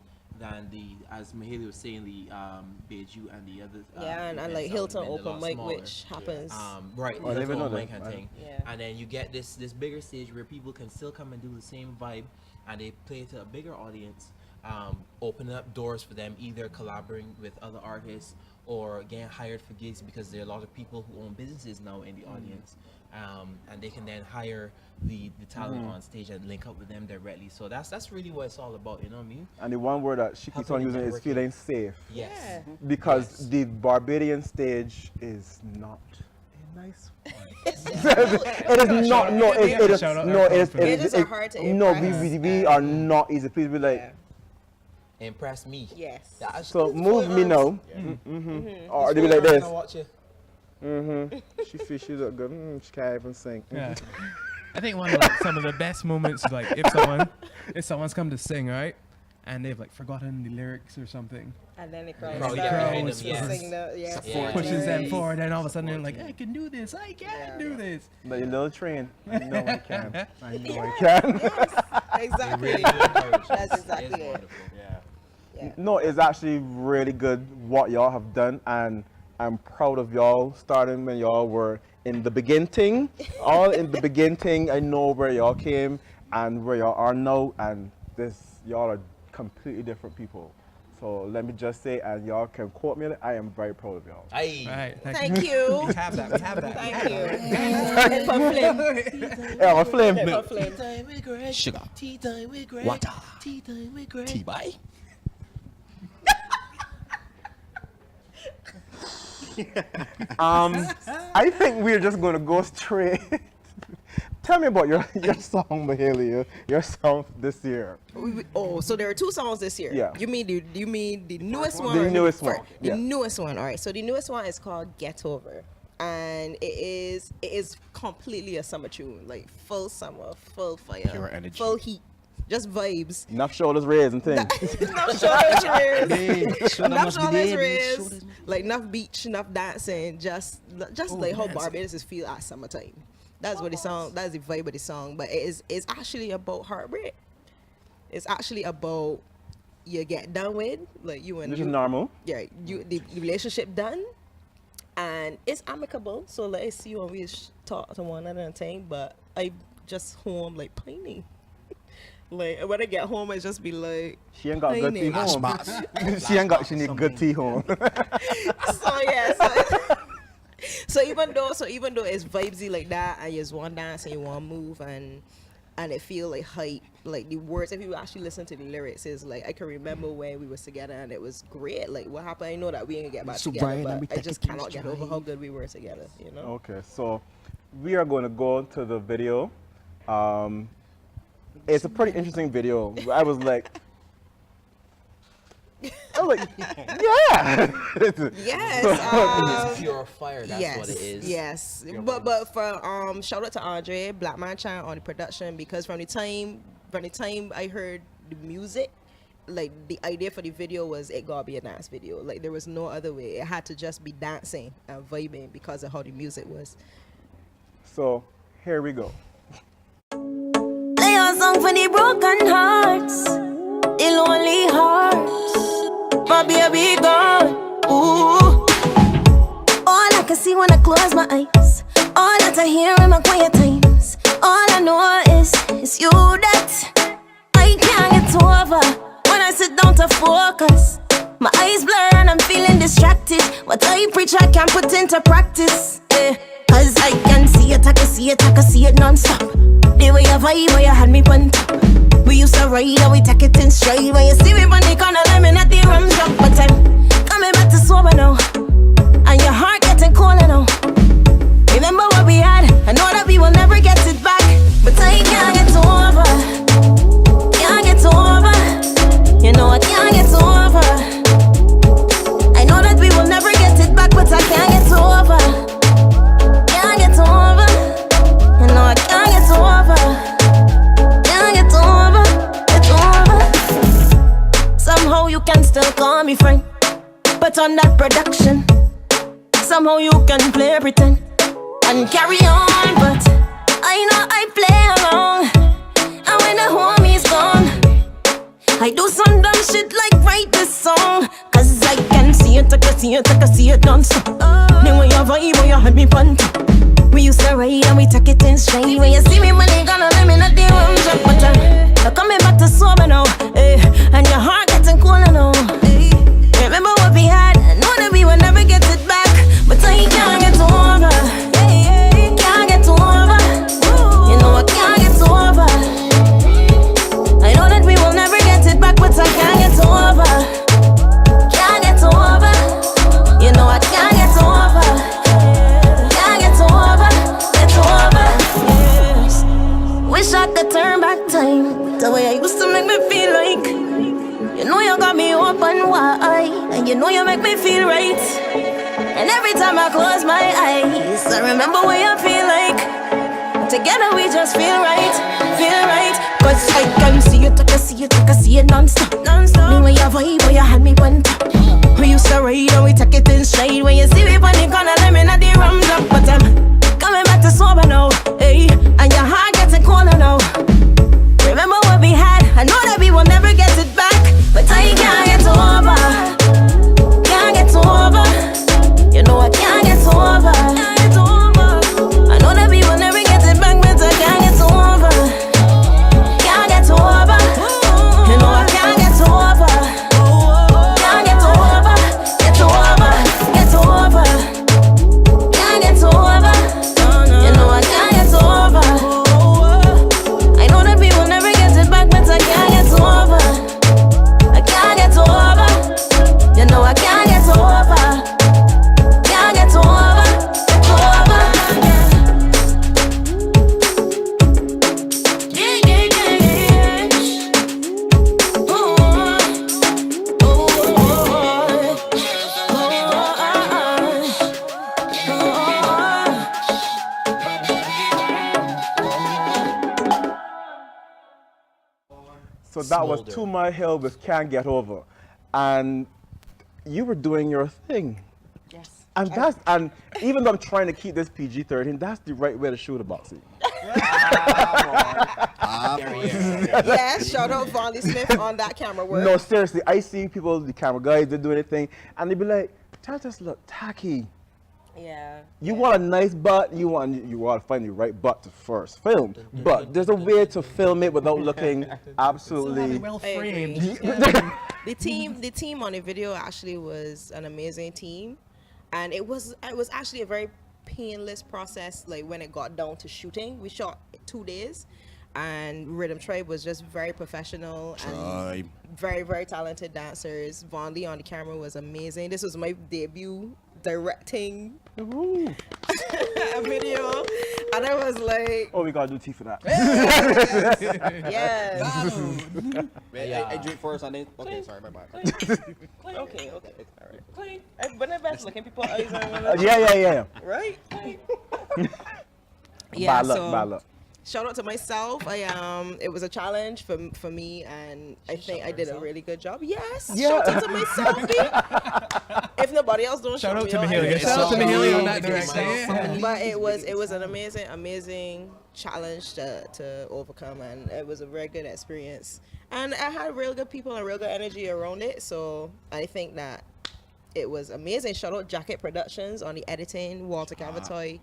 Speaker 3: the, as Mahalia was saying, the Beju and the other
Speaker 5: and like Hilton open mic, which happens.
Speaker 3: Right,
Speaker 1: Oh, I never
Speaker 3: Hilton
Speaker 1: know
Speaker 3: open
Speaker 1: that.
Speaker 3: mic and thing.
Speaker 5: Yeah.
Speaker 3: And then you get this bigger stage where people can still come and do the same vibe, and they play to a bigger audience, opening up doors for them, either collaborating with other artists or getting hired for gigs, because there are a lot of people who own businesses now in the audience, and they can then hire the talent on stage and link up with them directly. So that's really what it's all about, you know what I mean?
Speaker 1: And the one word that she keeps on
Speaker 3: Helping
Speaker 1: using is
Speaker 3: networking.
Speaker 1: feeling safe.
Speaker 3: Yes.
Speaker 5: Yeah.
Speaker 1: Because
Speaker 3: Yes.
Speaker 1: the Barbadian stage is not a nice one. It is not. No, it is.
Speaker 6: Shout out
Speaker 1: No,
Speaker 6: our
Speaker 1: it is.
Speaker 6: confidence.
Speaker 5: It is a hard to
Speaker 1: No,
Speaker 5: impress.
Speaker 1: we are not easy. Please be like.
Speaker 5: Yeah.
Speaker 3: Impress me.
Speaker 5: Yes.
Speaker 3: That's
Speaker 1: So move me now. Or they be like this.
Speaker 3: Watch you.
Speaker 1: She feels she look good. She can't even sing.
Speaker 6: Yeah. I think one of some of the best moments is like if someone's come to sing, right, and they've like forgotten the lyrics or something.
Speaker 5: And then the crowd
Speaker 3: Crowd
Speaker 5: starts
Speaker 3: get behind them,
Speaker 5: singing
Speaker 3: yes.
Speaker 5: yeah.
Speaker 6: pushes them forward, and all of a sudden they're like, I can do this, I can do this.
Speaker 1: But your little train, I know I can. I know I can.
Speaker 5: Exactly.
Speaker 3: Really do encourage us.
Speaker 5: That's
Speaker 3: It
Speaker 5: exactly
Speaker 3: is
Speaker 5: it.
Speaker 3: wonderful.
Speaker 5: Yeah.
Speaker 1: No, it's actually really good what y'all have done, and I'm proud of y'all starting when y'all were in the beginning. All in the beginning. I know where y'all came and where y'all are now, and y'all are completely different people. So let me just say, and y'all can quote me on it, I am very proud of y'all.
Speaker 3: Aye.
Speaker 6: Right,
Speaker 5: Thank you.
Speaker 6: We have that.
Speaker 5: Thank you. For Flynn.
Speaker 1: Yeah, I'm flame.
Speaker 5: For Flynn.
Speaker 4: Tea time with Greg.
Speaker 7: Sugar.
Speaker 4: Tea time with Greg.
Speaker 7: Water.
Speaker 4: Tea time with Greg.
Speaker 7: T-bye.
Speaker 1: I think we're just going to go straight. Tell me about your song, Mahalia, your song this year.
Speaker 5: Oh, so there are 2 songs this year.
Speaker 1: Yeah.
Speaker 5: You mean the newest one?
Speaker 1: The
Speaker 5: or
Speaker 1: newest
Speaker 5: first?
Speaker 1: one,
Speaker 5: The
Speaker 1: yeah.
Speaker 5: newest one. All right. So the newest one is called Get Over, and it is completely a summer tune, like full summer, full fire,
Speaker 7: Pure energy.
Speaker 5: full heat, just vibes.
Speaker 1: Enough shoulders raised and things.
Speaker 5: Enough shoulders raised.
Speaker 7: Shoulda
Speaker 5: Enough
Speaker 7: must be
Speaker 5: shoulders
Speaker 7: there.
Speaker 5: raised. Like enough beach, enough dancing. Just like how Barbados feel at summertime. That's what the song. That's the vibe of the song. But it's actually about heartbreak. It's actually about you get done with, like you and
Speaker 1: Which
Speaker 5: you.
Speaker 1: is normal.
Speaker 5: Yeah, the relationship done, and it's amicable. So let's see when we talk to one another and thing. But I just home like pining. Like when I get home, I just be like,
Speaker 1: She ain't got good tea home. She need good tea home.
Speaker 5: So yeah. So even though it's vibesy like that, and you just want to dance and you want to move and it feel like hype, like the words, if you actually listen to the lyrics, is like I can remember when we was together and it was great. Like what happened, I know that we ain't get back
Speaker 7: So
Speaker 5: together,
Speaker 7: Brian, and we
Speaker 5: but I
Speaker 7: take
Speaker 5: just
Speaker 7: it
Speaker 5: cannot get over how good we were together, you know.
Speaker 1: Okay, so we are going to go to the video. It's a pretty interesting video. I was like, yeah.
Speaker 5: Yes.
Speaker 3: It's pure fire. That's
Speaker 5: yes,
Speaker 3: what it is.
Speaker 5: Yes. But for shout out to Andre Black Man Chan on the production, because from the time I heard the music, like the idea for the video was it gotta be a dance video. Like there was no other way. It had to just be dancing and vibing because of how the music was.
Speaker 1: So here we go.
Speaker 13: Play a song for the broken hearts, the lonely hearts, my baby gone. Ooh. All I can see when I close my eyes, all that I hear in my quiet times, all I know is it's you that I can't get over. When I sit down to focus, my eyes blur and I'm feeling distracted. What I preach I can't put into practice, yeah. Cause I can see it, I can see it, I can see it non-stop. The way you vibe, where you had me on top. We used to ride and we take it in stride. When you see me on the corner, let me not the rum drop. But I'm coming back to sober now, and your heart getting colder now. Remember what we had, I know that we will never get it back, but I can't get over. Can't get over. You know I can't get over. I know that we will never get it back, but I can't get over. Can't get over. You know I can't get over. Can't get over. Get over. Somehow you can still call me friend, but on that production, somehow you can play pretend and carry on, but I know I play along. And when the homie's gone, I do some dumb shit like write this song. Cause I can see it, I can see it, I can see it non-stop. Then when you vibe, when you had me on top, we used to ride and we take it in straight. When you see me when they gonna let me not the rum drop. But I'm coming back to sober now, eh. And your heart getting colder now, eh. Remember what we had, I know that we will never get it back, but I can't get over. Can't get over. You know I can't get over. I know that we will never get it back, but I can't get over. Can't get over. You know I can't get over. Can't get over. Get over. Yes. Wish I could turn back time, the way I used to make me feel like. You know you got me open wide, and you know you make me feel right. And every time I close my eyes, I remember what I feel like. together we just feel right, feel right. Cause I can see you, see it non-stop. Me when you vibe, when you had me one top. We used to ride and we take it in straight. When you see me on the corner, let me know the rums up. But I'm coming back to sober now, hey. And your heart getting colder now. Remember what we had, I know that we will never get it back. But I can't get over, can't get over. You know I can't get over. I know that we will never get it back, but I can't get over. Can't get over. You know I can't get over. Can't get over. Get over. Get over. Can't get over. You know I can't get over. I know that we will never get it back, but I can't get over. I can't get over. You know I can't get over. Can't get over. Get over. Yeah, yeah, yeah, yeah. Ooh, ooh,
Speaker 1: So that was
Speaker 3: Smolder.
Speaker 1: 2 Mile Hill with Can't Get Over. And you were doing your thing.
Speaker 5: Yes.
Speaker 1: And even though I'm trying to keep this PG-13, that's the right way to shoot a boxing.
Speaker 5: Yeah, shout out Vonley Smith on that camera work.
Speaker 1: No, seriously, I see people, the camera guys, they do anything, and they be like, that just look tacky.
Speaker 5: Yeah.
Speaker 1: You want a nice butt, you want to find the right butt to first film. But there's a way to film it without looking absolutely
Speaker 6: well
Speaker 5: I agree.
Speaker 6: framed.
Speaker 5: The team on the video actually was an amazing team, and it was actually a very painless process. Like when it got down to shooting, we shot 2 days, and Rhythm Tribe was just very professional and very, very talented dancers. Von Lee on the camera was amazing. This was my debut directing a video, and I was like,
Speaker 1: oh, we gotta do tea for that.
Speaker 5: yes.
Speaker 7: I drink first and then. Okay, sorry, my bad.
Speaker 5: Okay. Clean. But the best looking people always
Speaker 1: Yeah.
Speaker 5: right? Yeah,
Speaker 1: Bad luck,
Speaker 5: so
Speaker 1: bad luck.
Speaker 5: shout out to myself. It was a challenge for me, and I think I did a really good job. Yes, shout out to myself. If nobody else don't
Speaker 6: Shout out to
Speaker 5: me
Speaker 6: Mahalia. Shout out to Mahalia on that direction.
Speaker 5: But it was an amazing challenge to overcome, and it was a very good experience. And I had real good people and real good energy around it, so I think that it was amazing. Shout out Jacket Productions on the editing, Walter Cavatoy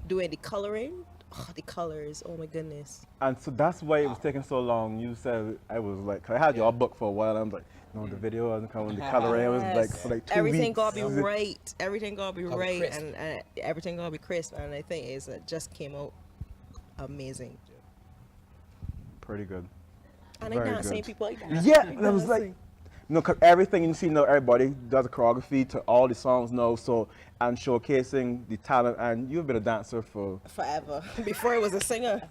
Speaker 5: doing the coloring. Oh, the colors, oh my goodness.
Speaker 1: And so that's why it was taking so long. You said, I was like, 'cause I had your book for a while, and I'm like, no, the video wasn't coming, the coloring was like for like 2
Speaker 5: everything
Speaker 1: weeks.
Speaker 5: gotta be right. Everything gotta be right,
Speaker 3: crisp.
Speaker 5: and everything gotta be crisp. And I think it just came out amazing.
Speaker 1: Pretty good.
Speaker 5: And I
Speaker 1: Very
Speaker 5: not saying
Speaker 1: good.
Speaker 5: people like that.
Speaker 1: Yeah, that was like, no, 'cause everything you see now, everybody does a choreography to all the songs now, so, and showcasing the talent, and you've been a dancer for
Speaker 5: Forever. Before I was a singer.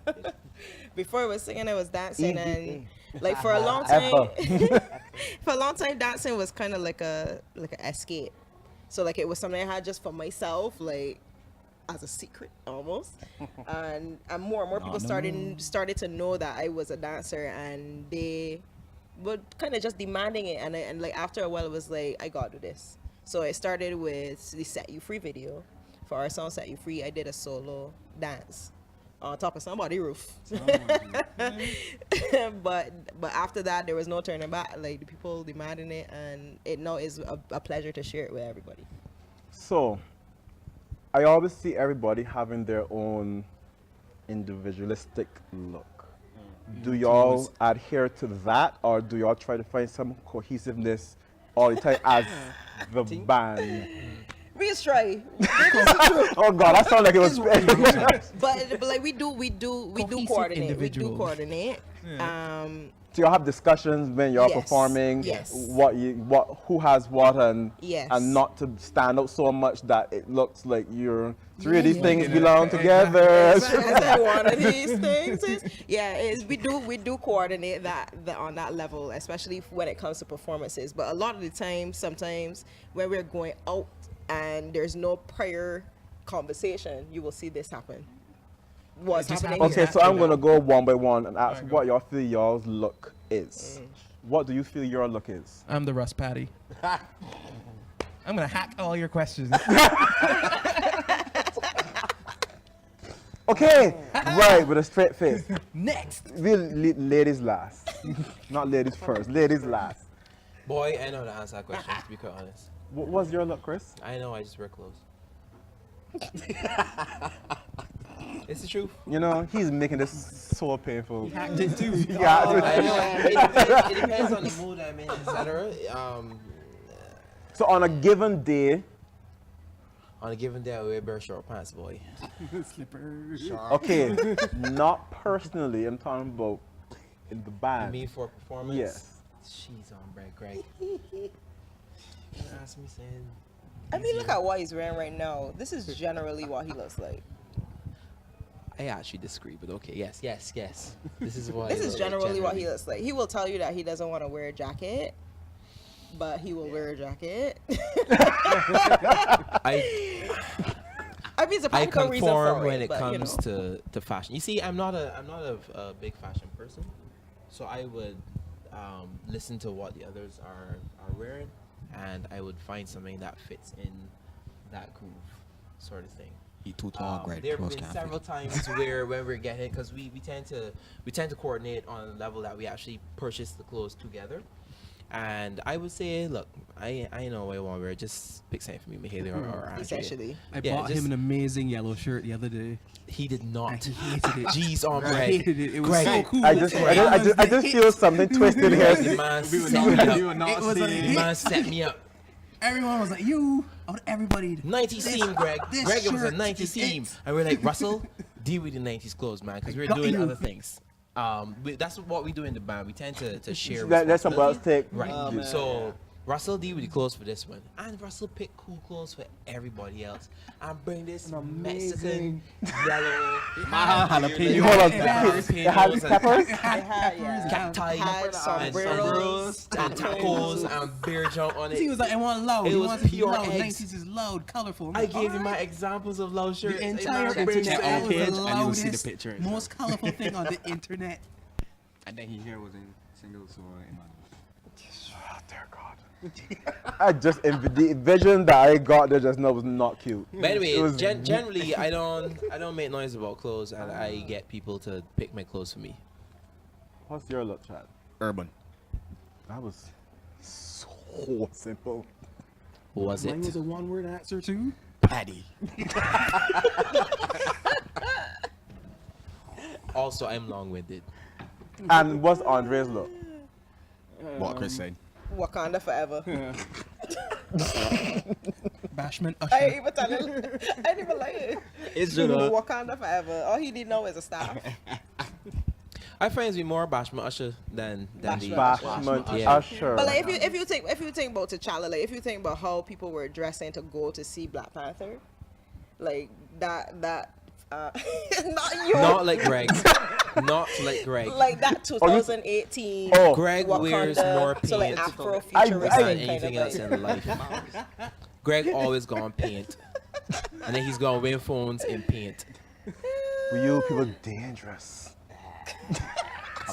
Speaker 5: Before I was singing, I was dancing, and like for a long time, for a long time, dancing was kind of like an escape. So like it was something I had just for myself, like as a secret almost. And more and more people started to know that I was a dancer, and they were kind of just demanding it. And like after a while, it was like, I gotta do this. So it started with the Set You Free video. For our song Set You Free, I did a solo dance on top of somebody's roof. But after that, there was no turning back. Like the people demanding it, and it now is a pleasure to share it with everybody.
Speaker 1: So, I always see everybody having their own individualistic look. Do y'all adhere to that, or do y'all try to find some cohesiveness all the time as the band?
Speaker 5: We just try.
Speaker 1: Oh God, that sounded like it was.
Speaker 5: but like we do coordinate. We do coordinate.
Speaker 1: So y'all have discussions when y'all
Speaker 5: Yes,
Speaker 1: performing.
Speaker 5: yes.
Speaker 1: Who has what, and
Speaker 5: Yes.
Speaker 1: and not to stand out so much that it looks like you're three of these things belong together.
Speaker 5: Is that one of these things? We do coordinate that on that level, especially when it comes to performances. But a lot of the time, sometimes when we're going out and there's no prior conversation, you will see this happen. what's
Speaker 6: just
Speaker 5: happening.
Speaker 6: happens
Speaker 1: Okay, so I'm
Speaker 6: naturally.
Speaker 1: gonna go one by one and ask
Speaker 6: Alright, go.
Speaker 1: what y'all feel y'all's look is. What do you feel your look is?
Speaker 6: I'm the Russ Patty. I'm gonna hack all your questions.
Speaker 1: Okay, right, with a straight face.
Speaker 6: Next.
Speaker 1: Ladies last. Not ladies first, ladies last.
Speaker 3: Boy, I know the answer to that question, to be quite honest.
Speaker 1: What was your look, Chris?
Speaker 3: I know, I just wear clothes. It's the truth.
Speaker 1: You know, he's making this so painful.
Speaker 6: He hacked it too.
Speaker 1: Yeah.
Speaker 3: I know, it depends on the mood I'm in, etc.
Speaker 1: So on a given day,
Speaker 3: On a given day, I wear bare short pants, boy.
Speaker 6: Slippers.
Speaker 1: okay, not personally, I'm talking about in the band.
Speaker 3: Me for performance?
Speaker 1: Yes.
Speaker 3: She's on break, Greg. Ask me saying.
Speaker 5: I mean, look at what he's wearing right now. This is generally what he looks like.
Speaker 3: I actually disagree, but okay, yes. This is what.
Speaker 5: This is generally what he looks like. He will tell you that he doesn't want to wear a jacket, but he will wear a jacket. I mean, it's a
Speaker 3: I
Speaker 5: practical reason
Speaker 3: conform
Speaker 5: for
Speaker 3: when
Speaker 5: it,
Speaker 3: it
Speaker 5: but,
Speaker 3: comes
Speaker 5: you know.
Speaker 3: to fashion. You see, I'm not a big fashion person, so I would listen to what the others are wearing, and I would find something that fits in that groove, sort of thing.
Speaker 7: He too tall, Greg.
Speaker 3: There have
Speaker 7: Close
Speaker 3: been
Speaker 7: can't
Speaker 3: several
Speaker 7: fit.
Speaker 3: times where when we're getting, because we tend to coordinate on a level that we actually purchase the clothes together. And I would say, look, I know what I want to wear. Just pick something for me, Mahalia or Andrea.
Speaker 5: Essentially.
Speaker 7: I bought him an amazing yellow shirt the other day.
Speaker 3: He did not.
Speaker 7: And he hated it.
Speaker 3: Jeez, on
Speaker 7: I
Speaker 3: Greg.
Speaker 7: hated it. It was
Speaker 3: Greg.
Speaker 7: so cool.
Speaker 1: I just feel something twisted here.
Speaker 3: The man set me up.
Speaker 7: It was a
Speaker 3: The
Speaker 7: hit.
Speaker 3: man set me up.
Speaker 7: Everyone was like, you, everybody.
Speaker 3: 90s theme, Greg.
Speaker 7: This
Speaker 3: Greg, it was a
Speaker 7: shirt
Speaker 3: 90s
Speaker 7: is
Speaker 3: theme.
Speaker 7: it.
Speaker 3: And we're like, Russell, deal with the 90s clothes, man, because we're
Speaker 7: got
Speaker 3: doing
Speaker 7: you.
Speaker 3: other things. That's what we do in the band. We tend to share.
Speaker 1: Let somebody else take.
Speaker 3: Right.
Speaker 1: Oh, man.
Speaker 3: So Russell deal with the clothes for this one, and Russell pick cool clothes for everybody else, and bring this Mexican yellow
Speaker 7: jalapeno.
Speaker 1: Hold on.
Speaker 3: jalapenos
Speaker 1: It has
Speaker 3: and
Speaker 1: peppers?
Speaker 3: cacti
Speaker 5: Had
Speaker 3: and
Speaker 5: sombreros,
Speaker 3: and tacos and beer junk on it.
Speaker 7: He was like, I want loud.
Speaker 3: It
Speaker 7: He
Speaker 3: was
Speaker 7: wants to be
Speaker 3: pure
Speaker 7: loud.
Speaker 3: eggs.
Speaker 7: 90s is loud, colorful.
Speaker 3: I gave you my examples of low shirts.
Speaker 7: The
Speaker 3: and
Speaker 7: entire
Speaker 3: now bring
Speaker 7: internet
Speaker 3: some
Speaker 7: was the
Speaker 3: page.
Speaker 7: loudest, most colorful thing on the internet. And then his hair was in single, so
Speaker 1: Oh, dear God. I just the vision that I got there just now was not cute.
Speaker 3: But anyway,
Speaker 1: It was-
Speaker 3: generally I don't make noise about clothes, and I get people to pick my clothes for me.
Speaker 1: What's your look, Chad?
Speaker 7: urban.
Speaker 1: That was so simple.
Speaker 3: Was
Speaker 7: Mine
Speaker 3: it?
Speaker 7: was a one-word answer too. Patty.
Speaker 3: Also, I'm long-winded.
Speaker 1: And what's Andre's look?
Speaker 7: What Chris said.
Speaker 5: Wakanda forever.
Speaker 7: Bashment
Speaker 5: I
Speaker 7: Usher.
Speaker 5: ain't even tell him. I didn't even like it.
Speaker 7: It's just a-
Speaker 5: Wakanda forever. All he did know is a staff.
Speaker 3: I friends with more Bashment Usher than the
Speaker 1: Bashment
Speaker 3: yeah.
Speaker 1: Usher.
Speaker 5: But like, if you think about T'Challa, like if you think about how people were dressing to go to see Black Panther, like that not you.
Speaker 3: Not like Greg. Not like Greg.
Speaker 5: Like that 2018
Speaker 1: Oh.
Speaker 3: Greg wears
Speaker 5: Wakanda,
Speaker 3: more
Speaker 5: so like
Speaker 3: paint
Speaker 5: Afro-futuristic
Speaker 3: than
Speaker 5: kind
Speaker 3: anything
Speaker 5: of
Speaker 3: else
Speaker 5: like.
Speaker 3: in life. Greg always gonna paint, and then he's gonna win phones in paint.
Speaker 1: You people dangerous.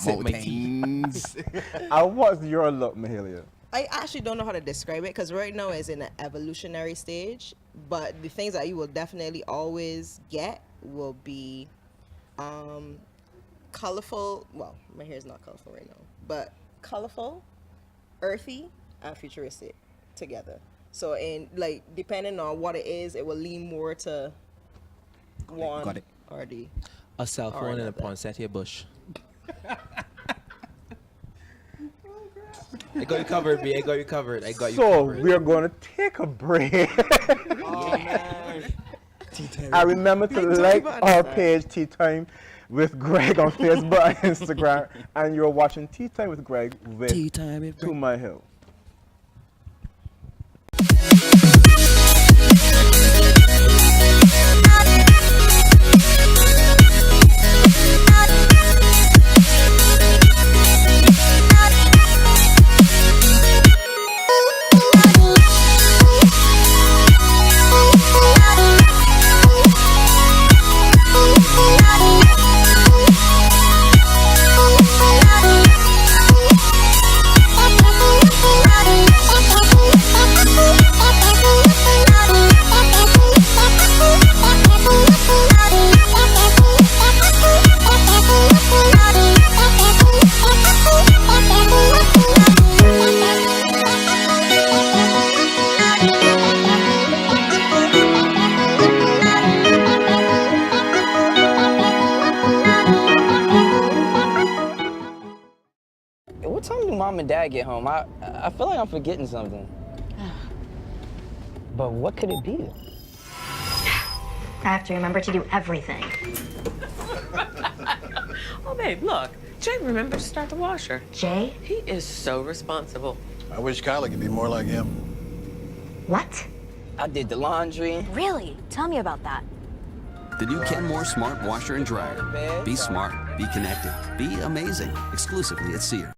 Speaker 3: Sit my teeth.
Speaker 1: And what's your look, Mahalia?
Speaker 5: I actually don't know how to describe it because right now it's in an evolutionary stage. But the things that you will definitely always get will be colorful. Well, my hair is not colorful right now, but colorful, earthy, and futuristic together. So, in like depending on what it is, it will lean more to one
Speaker 7: Got it.
Speaker 5: or the.
Speaker 3: A cell
Speaker 5: Or
Speaker 3: phone and a
Speaker 5: another.
Speaker 3: poinsettia bush. I got you covered, B. I got you covered. I got you
Speaker 1: So
Speaker 3: covered.
Speaker 1: we are going to take a break.
Speaker 3: Oh, man.
Speaker 1: I remember to like our page Tea Time with Greg on Facebook and Instagram, and you're watching Tea Time with Greg with
Speaker 4: Tea Time with
Speaker 1: To My Hill.
Speaker 13: Bye.
Speaker 8: mom and dad get home, I feel like I'm forgetting something. But what could it be?
Speaker 9: I have to remember to do everything.
Speaker 10: Oh, babe, look. Jay remembered to start the washer.
Speaker 9: Jay?
Speaker 10: He is so responsible.
Speaker 11: I wish Kylie could be more like him.
Speaker 9: What?
Speaker 8: I did the laundry.
Speaker 9: Really? Tell me about that.
Speaker 12: The new Kenmore Smart Washer and Dryer. Be smart, be connected, be amazing. Exclusively at Sears.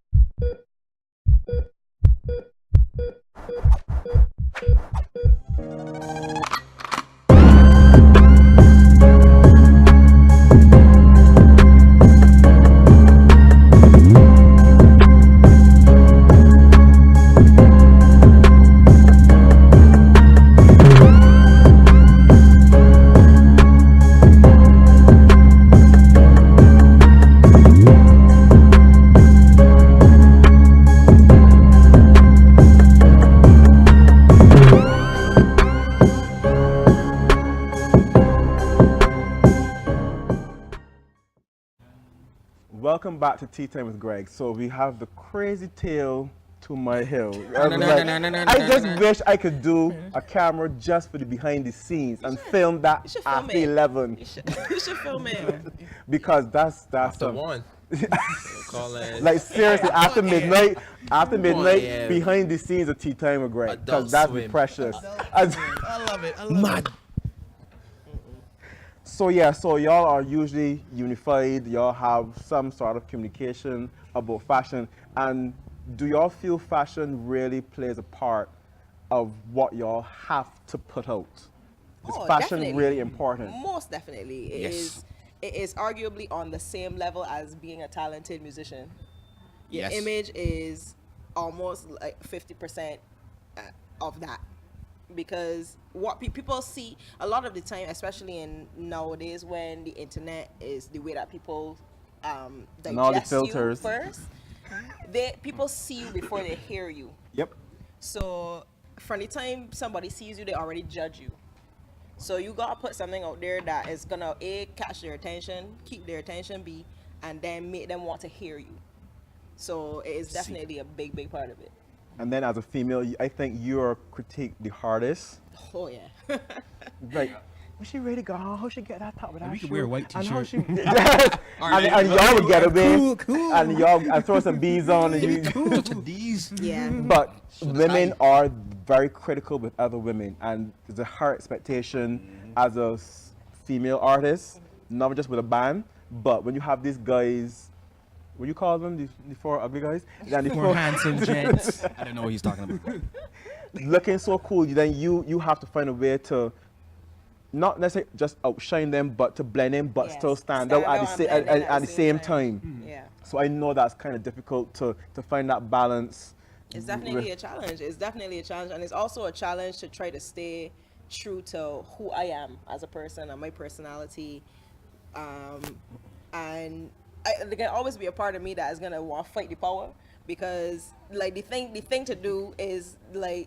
Speaker 1: Welcome back to Tea Time with Greg. So we have the crazy tale to my hill. I just wish I could do a camera just for the behind the scenes and film that after 11.
Speaker 5: You should film it.
Speaker 1: Because that's
Speaker 3: After one. Call it.
Speaker 1: like seriously, after midnight,
Speaker 3: yeah.
Speaker 1: behind the scenes of Tea Time with Greg. Because
Speaker 3: Adult
Speaker 1: that's
Speaker 3: Swim.
Speaker 1: precious.
Speaker 6: I love it. I love it.
Speaker 1: So yeah, so y'all are usually unified. Y'all have some sort of communication about fashion. And do y'all feel fashion really plays a part of what y'all have to put out? Is fashion
Speaker 5: definitely.
Speaker 1: really important?
Speaker 5: Most definitely. It is arguably on the same level as being a talented musician. Your
Speaker 3: Yes.
Speaker 5: image is almost like 50% of that. Because what people see a lot of the time, especially in nowadays when the internet is the way that people
Speaker 1: And all the
Speaker 5: digest you
Speaker 1: filters.
Speaker 5: first, people see you before they hear you.
Speaker 1: Yep.
Speaker 5: So from the time somebody sees you, they already judge you. So you gotta put something out there that is gonna catch their attention, keep their attention be, and then make them want to hear you. So it is definitely a big part of it.
Speaker 1: And then as a female, I think you're critique the hardest.
Speaker 5: Oh yeah.
Speaker 1: Like, was she ready to go? How she get that top with that
Speaker 6: we could
Speaker 1: shoe?
Speaker 6: wear a white
Speaker 1: And how
Speaker 6: t-shirt.
Speaker 1: she- Yes. and y'all would get away.
Speaker 6: Cool.
Speaker 1: And y'all and throw some bees on and you.
Speaker 7: These.
Speaker 5: Yeah.
Speaker 1: But women are very critical with other women, and there's a higher expectation as a female artist, not just with a band, but when you have these guys. What do you call them? The four ugly guys? And the
Speaker 6: Four handsome gents.
Speaker 7: I don't know what he's talking about.
Speaker 1: Looking so cool, then you have to find a way to not necessarily just outshine them, but to blend in, but
Speaker 5: Yes.
Speaker 1: still stand out at the same time.
Speaker 5: Yeah.
Speaker 1: So I know that's kind of difficult to find that balance.
Speaker 5: It's definitely a challenge. It's definitely a challenge, and it's also a challenge to try to stay true to who I am as a person and my personality, and there can always be a part of me that is gonna want to fight the power, because like the thing to do is like,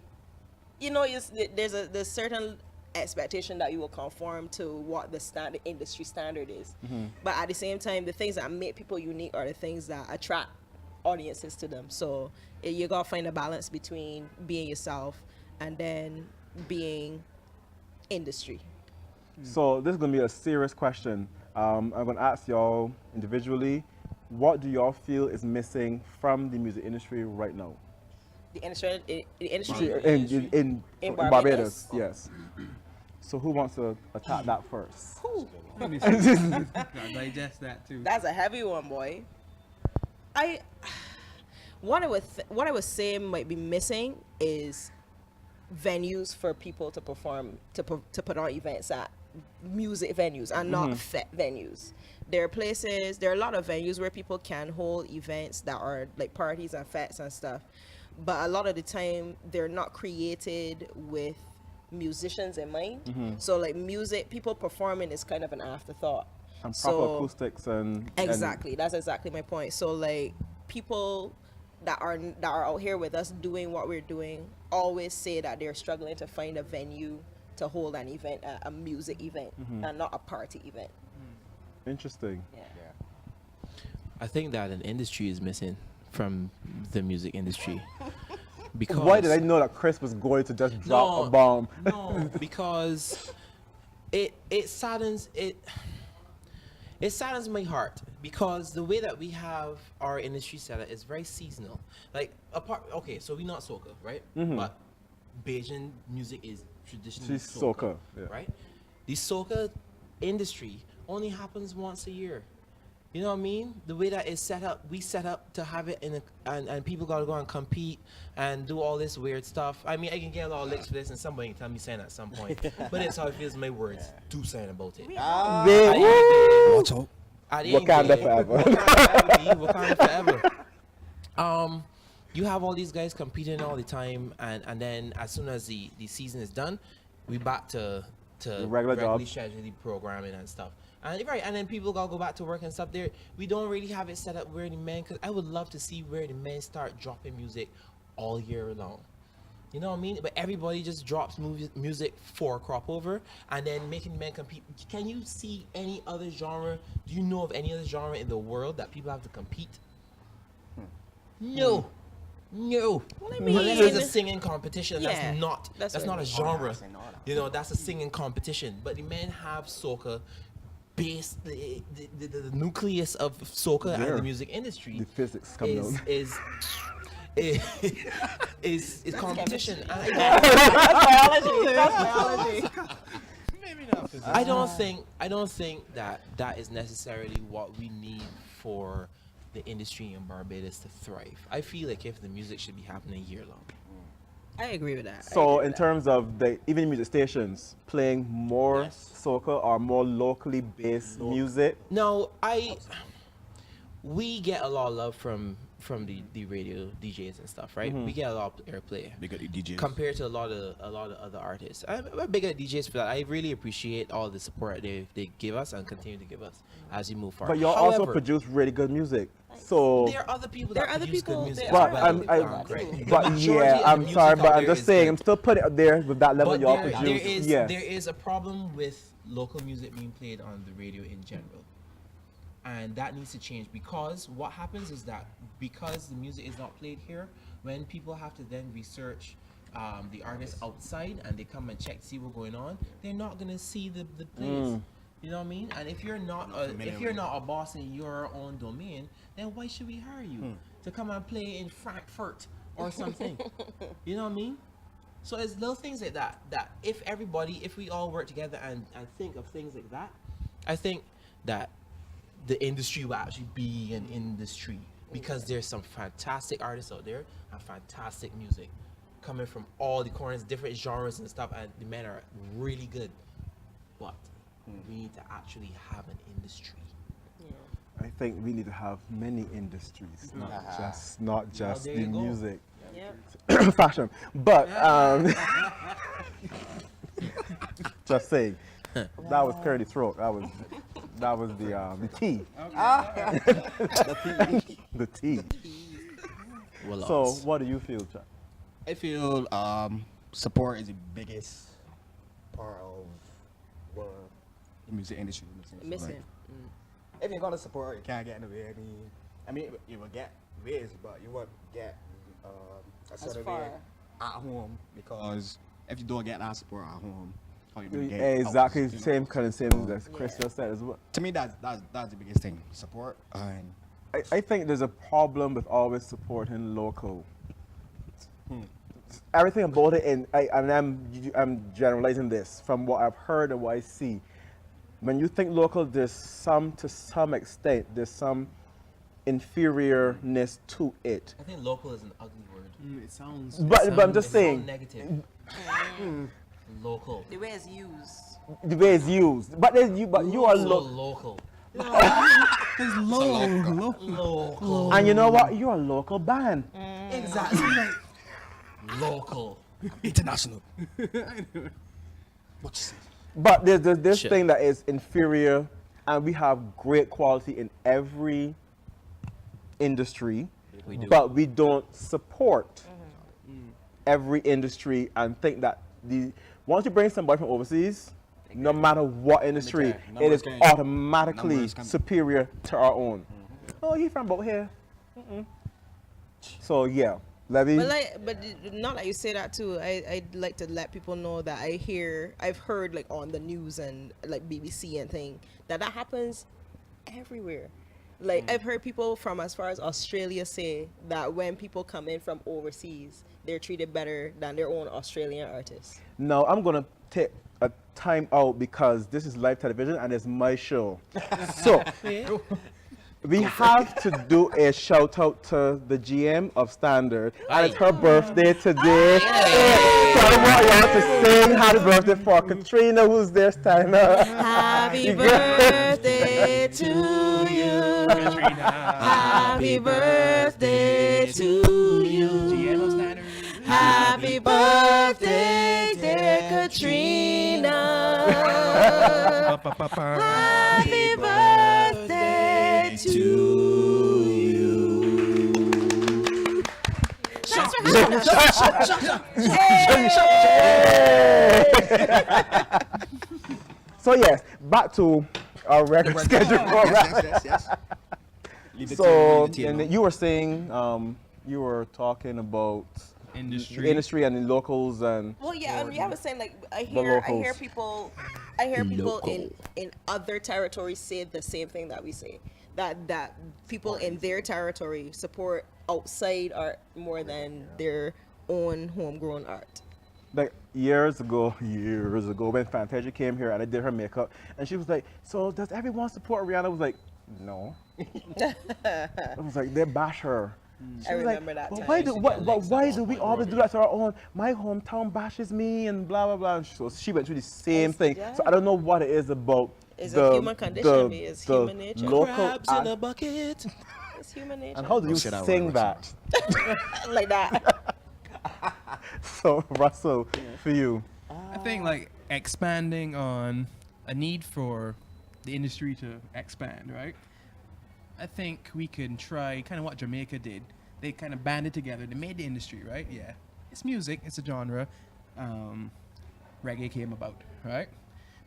Speaker 5: you know, there's certain expectation that you will conform to what the industry standard is, but at the same time, the things that make people unique are the things that attract audiences to them. So you gotta find a balance between being yourself and then being industry.
Speaker 1: So this is gonna be a serious question. I'm gonna ask y'all individually, what do y'all feel is missing from the music industry right now?
Speaker 5: The industry
Speaker 1: In Barbados, yes. So who wants to attack that first?
Speaker 6: Let me see. Digest that too.
Speaker 5: That's a heavy one, boy. What I would say might be missing is venues for people to perform, to put on events at, music venues and not fet venues. There are a lot of venues where people can hold events that are like parties and fets and stuff, but a lot of the time they're not created with musicians in mind. So like people performing is kind of an afterthought.
Speaker 1: And proper acoustics and
Speaker 5: exactly, that's exactly my point. So like people that are out here with us doing what we're doing always say that they're struggling to find a venue to hold an event, a music event, and not a party event.
Speaker 1: Interesting.
Speaker 5: Yeah.
Speaker 3: I think that an industry is missing from the music industry. Because
Speaker 1: Why did I know that Chris was going to just drop a bomb?
Speaker 3: No, because it saddens my heart, because the way that we have our industry set up is very seasonal. Like so we not soca, right? But Bajan music is traditionally
Speaker 1: She's soca, yeah.
Speaker 3: right? The soca industry only happens once a year. You know what I mean? The way that it's set up, we set up to have it and people gotta go and compete and do all this weird stuff. I mean, I can get a lot of licks for this, and somebody can tell me saying at some point. But it's how it feels in my words. Do something about it.
Speaker 7: Watch out.
Speaker 1: Wakanda forever.
Speaker 3: Wakanda forever. You have all these guys competing all the time, and then as soon as the season is done, we back to
Speaker 1: regular
Speaker 3: regularly
Speaker 1: jobs.
Speaker 3: scheduled programming and stuff. And right, and then people gotta go back to work and stuff. There, we don't really have it set up where the men. Cause I would love to see where the men start dropping music all year long. You know what I mean? But everybody just drops music for crop over, and then making men compete. Can you see any other genre? Do you know of any other genre in the world that people have to compete? No. No.
Speaker 5: Well, I mean,
Speaker 3: unless it's a singing competition,
Speaker 5: yeah,
Speaker 3: that's not a genre. You know, that's a singing competition. But the men have soca base, the nucleus of soca and the music industry.
Speaker 1: The physics coming out.
Speaker 3: Is competition.
Speaker 5: That's biology.
Speaker 3: Maybe not physics. I don't think that is necessarily what we need for the industry in Barbados to thrive. I feel like if the music should be happening year long.
Speaker 5: I agree with that.
Speaker 1: So in terms of even music stations playing more soca or more locally based music?
Speaker 3: No, we get a lot of love from the radio DJs and stuff, right? We get a lot of airplay.
Speaker 7: Big at the DJs.
Speaker 3: Compared to a lot of other artists. I'm big at DJs for that. I really appreciate all the support they give us and continue to give us as we move forward.
Speaker 1: But y'all also produce really good music. So
Speaker 3: there are other people that produce good music.
Speaker 1: But I'm sorry, but I'm just saying, I'm still putting it up there with that level y'all produce.
Speaker 3: There is a problem with local music being played on the radio in general. And that needs to change, because what happens is that because the music is not played here, when people have to then research the artists outside and they come and check to see what's going on, they're not gonna see the plays. You know what I mean? And if you're not a boss in your own domain, then why should we hire you to come and play in Frankfurt or something? You know what I mean? So it's little things like that if we all work together and think of things like that, I think that the industry will actually be an industry, because there's some fantastic artists out there and fantastic music coming from all the corners, different genres and stuff, and the men are really good. But we need to actually have an industry.
Speaker 1: I think we need to have many industries, not just the music. Fashion. But just saying, that was Curly Throat. That was the tea. The tea.
Speaker 3: Well,
Speaker 1: so what do you feel, Chuck?
Speaker 7: I feel support is the biggest part of what the music industry is missing. Like, if you're gonna support, you can't get in the way. I mean, you will get ways, but you won't get a sort of way at home, because if you don't get that support at home, how you gonna get
Speaker 1: exactly
Speaker 7: out,
Speaker 1: the same kind of as Chris just said as well.
Speaker 7: To me, that's the biggest thing: support. And
Speaker 1: I think there's a problem with always supporting local. Everything about it, and I'm generalizing this from what I've heard and what I see. When you think local, to some extent, there's some inferiorness to it.
Speaker 3: I think local is an ugly word.
Speaker 6: It sounds.
Speaker 1: But I'm just saying.
Speaker 3: Negative. Local.
Speaker 5: The way it's used.
Speaker 1: The way it's used, but you are
Speaker 3: local.
Speaker 6: It's local.
Speaker 1: And you know what? You're a local band.
Speaker 3: Exactly. Local.
Speaker 7: International. What you say?
Speaker 1: But there's this thing that is inferior, and we have great quality in every industry, but we don't support every industry and think that once you bring somebody from overseas, no matter what industry, it is automatically superior to our own. Oh, he's from about here. So yeah, Levy.
Speaker 5: But not like you say that too. I'd like to let people know that I've heard like on the news and like BBC and thing that happens everywhere. Like I've heard people from as far as Australia say that when people come in from overseas, they're treated better than their own Australian artists.
Speaker 1: No, I'm gonna take a time out because this is live television and it's my show. So we have to do a shout out to the GM of Standard, and it's her birthday today. So I want y'all to sing happy birthday for Katrina, who's there standing up.
Speaker 5: Happy birthday to you. Happy birthday to you. Happy birthday, dear Katrina. Happy birthday to you.
Speaker 1: So yes, back to our record schedule program.
Speaker 7: Yes.
Speaker 1: So, and then you were saying, you were talking about industry and the locals and.
Speaker 5: Well, yeah, and I was saying like I hear people in other territories say the same thing that we say, that people in their territory support outside art more than their own homegrown art.
Speaker 1: Like years ago when Fantasia came here and I did her makeup and she was like, so does everyone support Rihanna? I was like, no. I was like, they bash her.
Speaker 5: I remember that time.
Speaker 1: Why do we always do that to our own? My hometown bashes me and blah blah blah. So she went through the same thing. Yeah. So I don't know what it is about.
Speaker 5: It's a human condition. It's human nature.
Speaker 4: Crabs in a bucket.
Speaker 5: It's human nature.
Speaker 1: And how do you sing that?
Speaker 5: Like that.
Speaker 1: So Russell, for you.
Speaker 6: I think like expanding on a need for the industry to expand, right? I think we can try kind of what Jamaica did. They kind of banded together. They made the industry, right? Yeah. It's music. It's a genre. Reggae came about, right?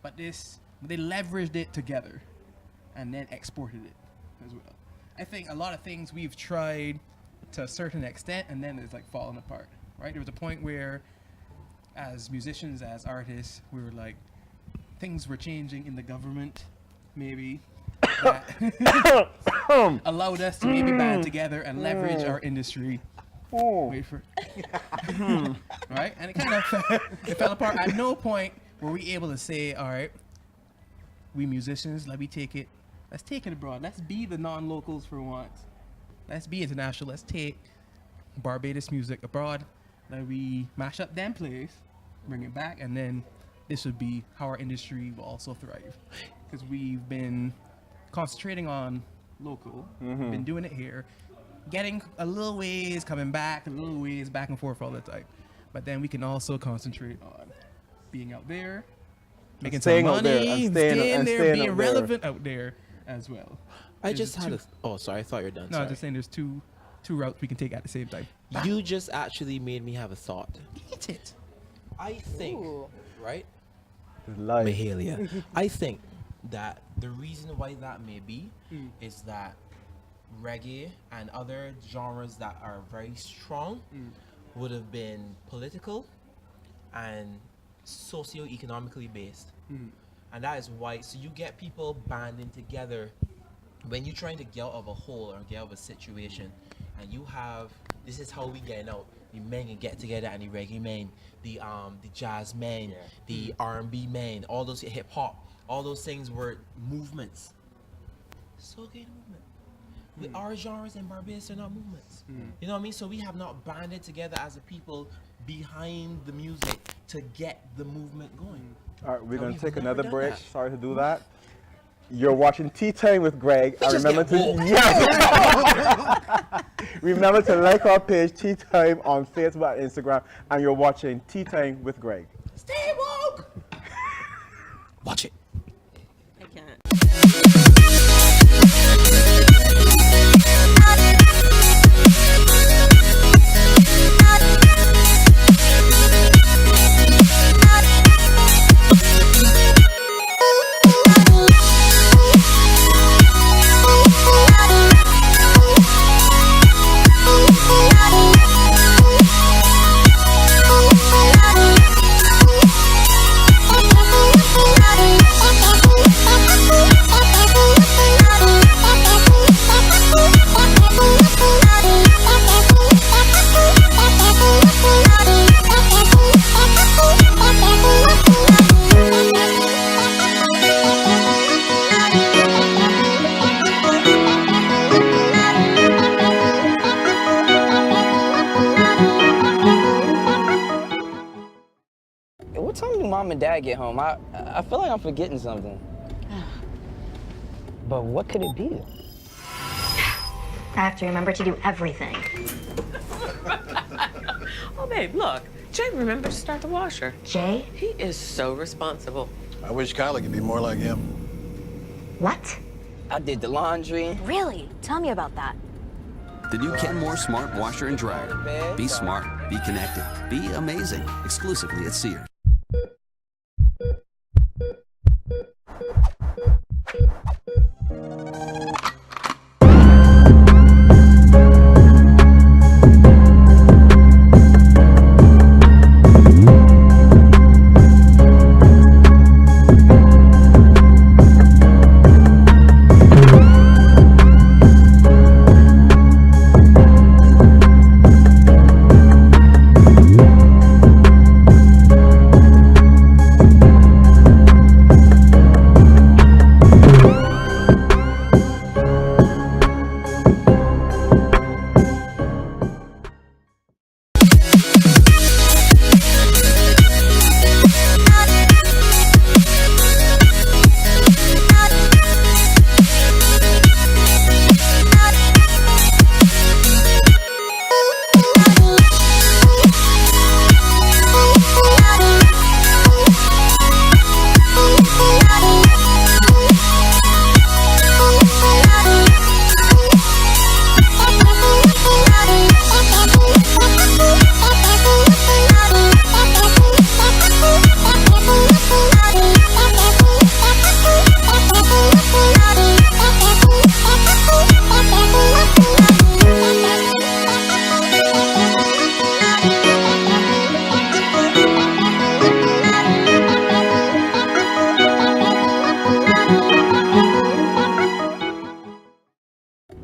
Speaker 6: But they leveraged it together and then exported it as well. I think a lot of things we've tried to a certain extent and then it's like falling apart, right? There was a point where as musicians, as artists, we were like, things were changing in the government, maybe. That allowed us to maybe band together and leverage our industry. Wait for right? And it kind of it fell apart. At no point were we able to say, all right, we musicians, let's take it abroad. Let's be the non-locals for once. Let's be international. Let's take Barbados music abroad. Let we mash up them plays, bring it back, and then this would be how our industry will also thrive. Because we've been concentrating on local, we've been doing it here, getting a little ways, coming back, a little ways, back and forth all the time. But then we can also concentrate on being out there, making some money, staying there, being relevant out there as well.
Speaker 4: I just had sorry, I thought you were done.
Speaker 6: No, I'm just saying there's two routes we can take at the same time.
Speaker 4: You just actually made me have a thought.
Speaker 6: Eat it.
Speaker 4: I think, right?
Speaker 1: Mahalia.
Speaker 4: I think that the reason why that may be is that reggae and other genres that are very strong would have been political and socio-economically based. And that is why, so you get people banding together when you're trying to get out of a hole or get out of a situation, and you have, this is how we getting out. The men can get together, and the reggae men, the jazz men, the R&B men, all those hip hop, all those things were movements. So okay, movement. With our genres in Barbados, they're not movements. You know what I mean? So we have not banded together as a people behind the music to get the movement going.
Speaker 1: All right, we're gonna take another break. Sorry to do that. You're watching Tea Time with Greg. Remember to like our page Tea Time on Facebook and Instagram, and you're watching Tea Time with Greg.
Speaker 5: Stay woke.
Speaker 4: Watch it.
Speaker 5: I can't.
Speaker 13: Oh,
Speaker 8: What time do mom and dad get home? I feel like I'm forgetting something. But what could it be?
Speaker 9: I have to remember to do everything.
Speaker 10: Oh, babe, look. Jay remembered to start the washer.
Speaker 9: Jay?
Speaker 10: He is so responsible.
Speaker 11: I wish Kylie could be more like him.
Speaker 9: What?
Speaker 8: I did the laundry.
Speaker 9: Really? Tell me about that.
Speaker 12: The new Kenmore Smart Washer and Dryer. Be smart, be connected, be amazing. Exclusively at Sears.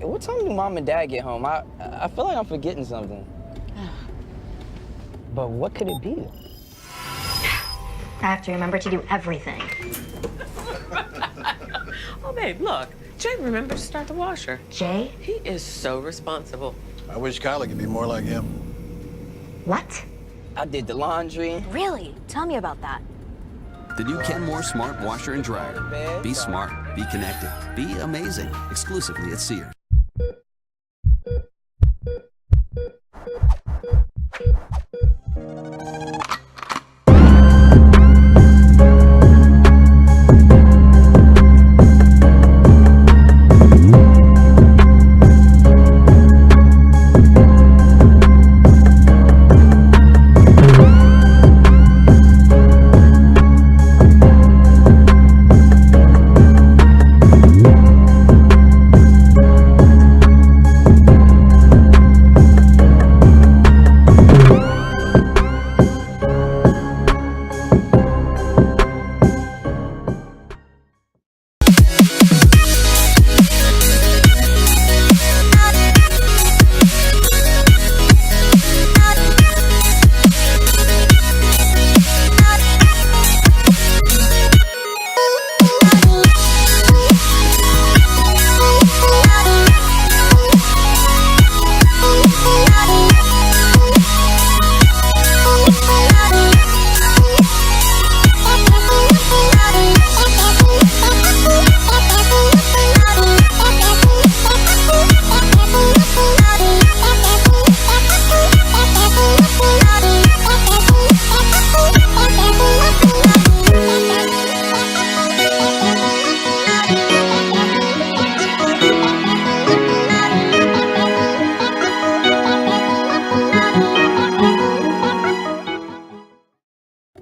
Speaker 8: What time do mom and dad get home? I feel like I'm forgetting something. But what could it be?
Speaker 9: I have to remember to do everything.
Speaker 10: Oh, babe, look. Jay remembered to start the washer.
Speaker 9: Jay?
Speaker 10: He is so responsible.
Speaker 11: I wish Kylie could be more like him.
Speaker 9: What?
Speaker 8: I did the laundry.
Speaker 9: Really? Tell me about that.
Speaker 12: The new Kenmore Smart Washer and Dryer. Be smart, be connected, be amazing. Exclusively at Sears.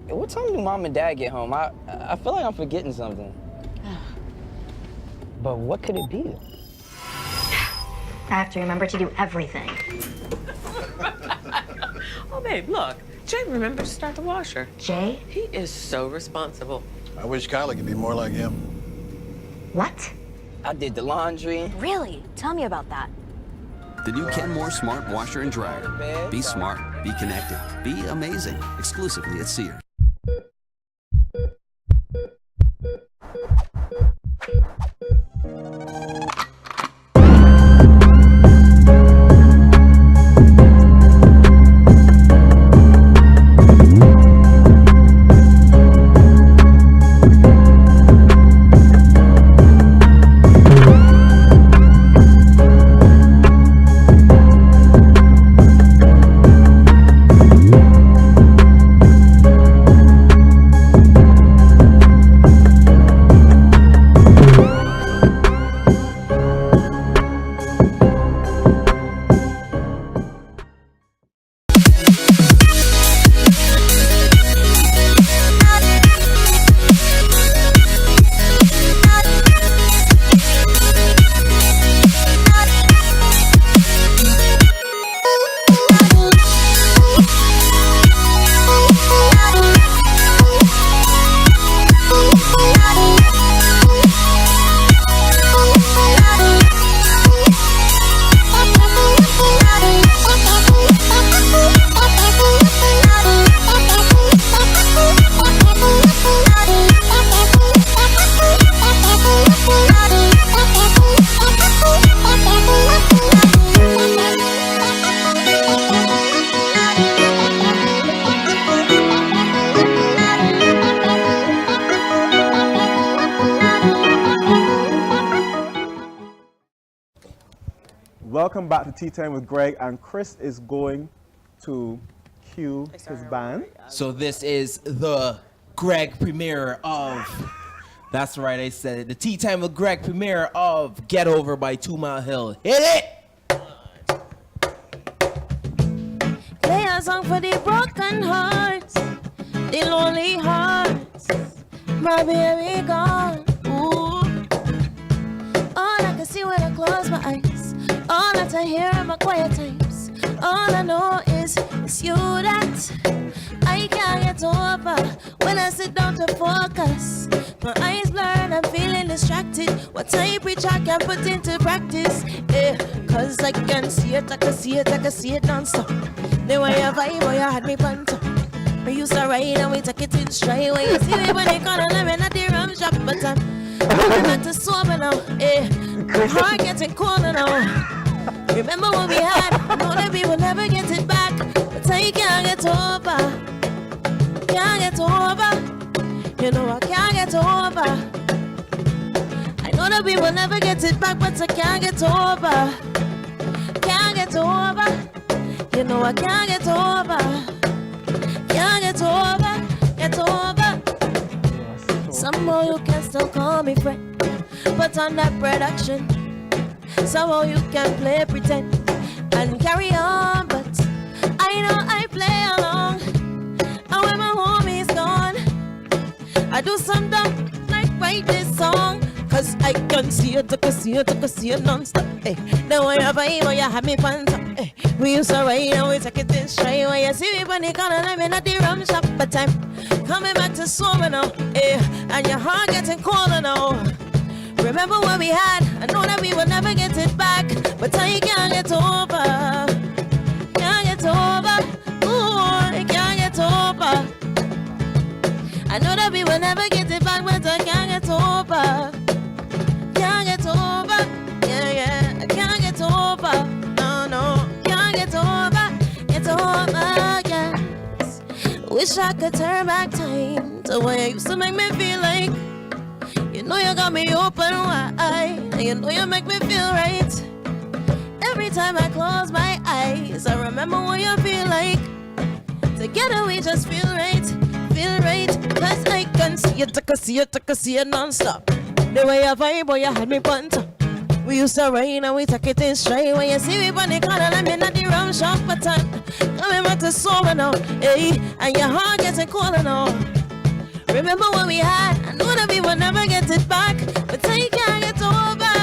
Speaker 8: What time do mom and dad get home? I feel like I'm forgetting something. But what could it be?
Speaker 9: I have to remember to do everything.
Speaker 10: Oh, babe, look. Jay remembered to start the washer.
Speaker 9: Jay?
Speaker 10: He is so responsible.
Speaker 11: I wish Kylie could be more like him.
Speaker 9: What?
Speaker 8: I did the laundry.
Speaker 9: Really? Tell me about that.
Speaker 12: The new Kenmore Smart Washer and Dryer. Be smart, be connected, be amazing. Exclusively at Sears.
Speaker 1: Welcome back to Tea Time with Greg, and Chris is going to cue his band.
Speaker 4: So this is the Greg premiere of. That's right, I said it. The Tea Time with Greg premiere of Get Over by 2 Mile Hill. Hit it!
Speaker 13: Play a song for the broken hearts, the lonely hearts. My baby gone. Ooh. All I can see when I close my eyes, all that I hear in my quiet times, all I know is it's you that I can't get over. When I sit down to focus, my eyes blurred, I'm feeling distracted. What type which I can put into practice? Yeah, cause I can see it, I can see it, I can see it non-stop. The way you vibe, boy, you had me pumped up. We used to ride and we take it in straight. When you see me when they gonna let me not the rum shop, but I'm not to sober now. Eh, my heart getting colder now. Remember what we had? I know that we will never get it back, but I can't get over. Can't get over. You know I can't get over. I know that we will never get it back, but I can't get over. Can't get over. You know I can't get over. Can't get over. Get over. Somehow you can still call me friend, but on that production, somehow you can play pretend and carry on, but I know I play along. And when my homie's gone, I do some dumb like write this song, cause I can see it, I can see it, I can see it non-stop. Hey, the way you vibe, you have me pants up. Hey, we used to ride and we take it in straight. When you see me when they gonna let me not the rum shop, but I'm coming back to sober now. Hey, and your heart getting colder now. Remember what we had? I know that we will never get it back, but I can't get over. Can't get over. Ooh, I can't get over. I know that we will never get it back, but I can't get over. Can't get over. Yeah, yeah. I can't get over. No, no. Can't get over. Get over, yes. Wish I could turn back time to when you used to make me feel like. You know you got me open wide, and you know you make me feel right. Every time I close my eyes, I remember what you feel like. Together we just feel right, cause I can see it, I can see it, I can see it non-stop. The way you vibe, boy, you had me pumped up. We used to rain and we take it in straight. When you see me on the corner, let me not the rum shop, but I'm coming back to sober now, hey, and your heart getting colder now. Remember what we had? I know that we will never get it back, but I can't get over.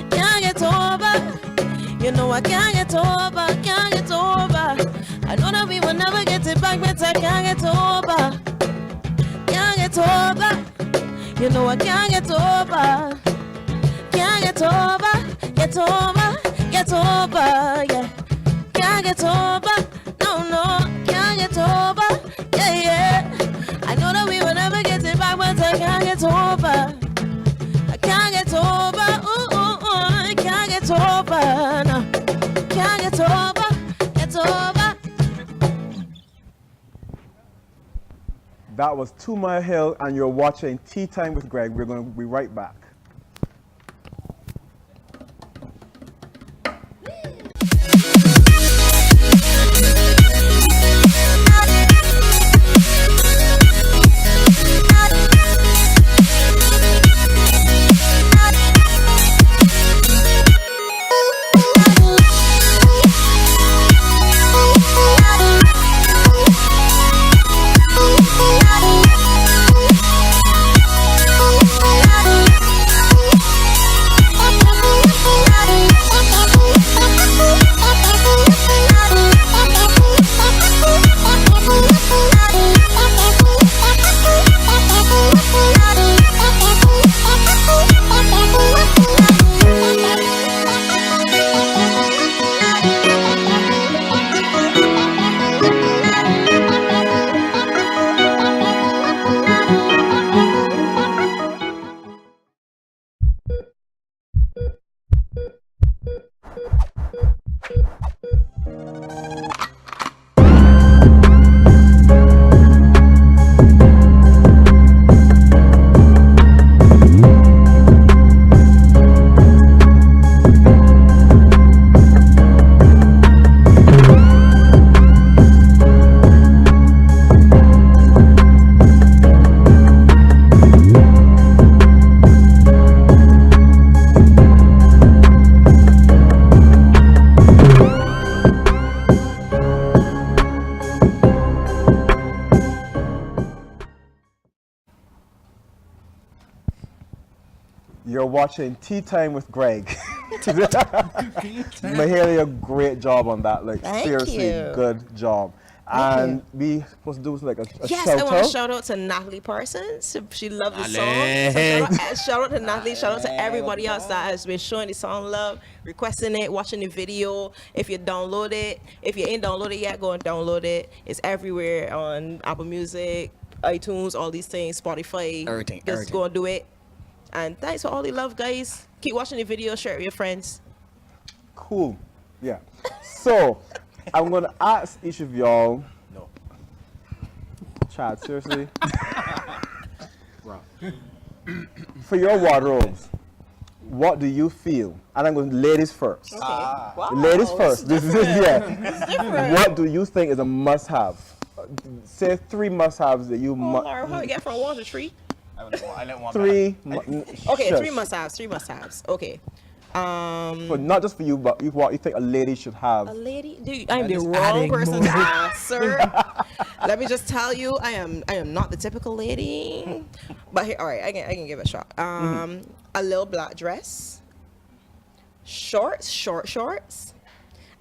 Speaker 13: Can't get over. You know I can't get over. Can't get over. I know that we will never get it back, but I can't get over. Can't get over. You know I can't get over. Can't get over. Get over. Get over. Yeah. Can't get over. No, no. Can't get over. Yeah, yeah. I know that we will never get it back, but I can't get over. I can't get over. Ooh, ooh, ooh. I can't get over. No. Can't get over. Get over.
Speaker 1: That was 2 Mile Hill, and you're watching Tea Time with Greg. We're going to be right back. You're watching Tea Time with Greg. Mahalia, great job on that. Like,
Speaker 5: Thank
Speaker 1: seriously,
Speaker 5: you.
Speaker 1: good job.
Speaker 5: Thank
Speaker 1: And we supposed to do like a
Speaker 5: Yes,
Speaker 1: shout
Speaker 5: I want to
Speaker 1: out.
Speaker 5: shout out to Natalie Parsons. She loved the song. So shout out to Natalie. Shout out to everybody else that has been showing the song love, requesting it, watching the video. If you download it, if you ain't downloaded it yet, go and download it. It's everywhere on Apple Music, iTunes, all these things, Spotify. Just go and do it. And thanks for all the love, guys. Keep watching the video, share it with your friends.
Speaker 1: Cool. Yeah. So, I'm going to ask each of y'all.
Speaker 7: No.
Speaker 1: Chad, seriously? For your wardrobes, what do you feel? And I'm going ladies first.
Speaker 5: Okay. Wow.
Speaker 1: Ladies first. This is yeah.
Speaker 5: It's different.
Speaker 1: What do you think is a must-have? Say 3 must-haves that you
Speaker 5: Oh, Laura, how you get from 1 to 3?
Speaker 7: I let one.
Speaker 1: 3.
Speaker 5: Okay,
Speaker 1: shush.
Speaker 5: 3 must-haves. 3 must-haves. Okay.
Speaker 1: For not just for you, but what you think a lady should have.
Speaker 5: A lady? Dude, I'm the
Speaker 6: just
Speaker 5: wrong
Speaker 6: adding
Speaker 5: person
Speaker 6: more.
Speaker 5: to ask, sir. Let me just tell you, I am not the typical lady. But here, all right, I can give it a shot. A little black dress, short shorts.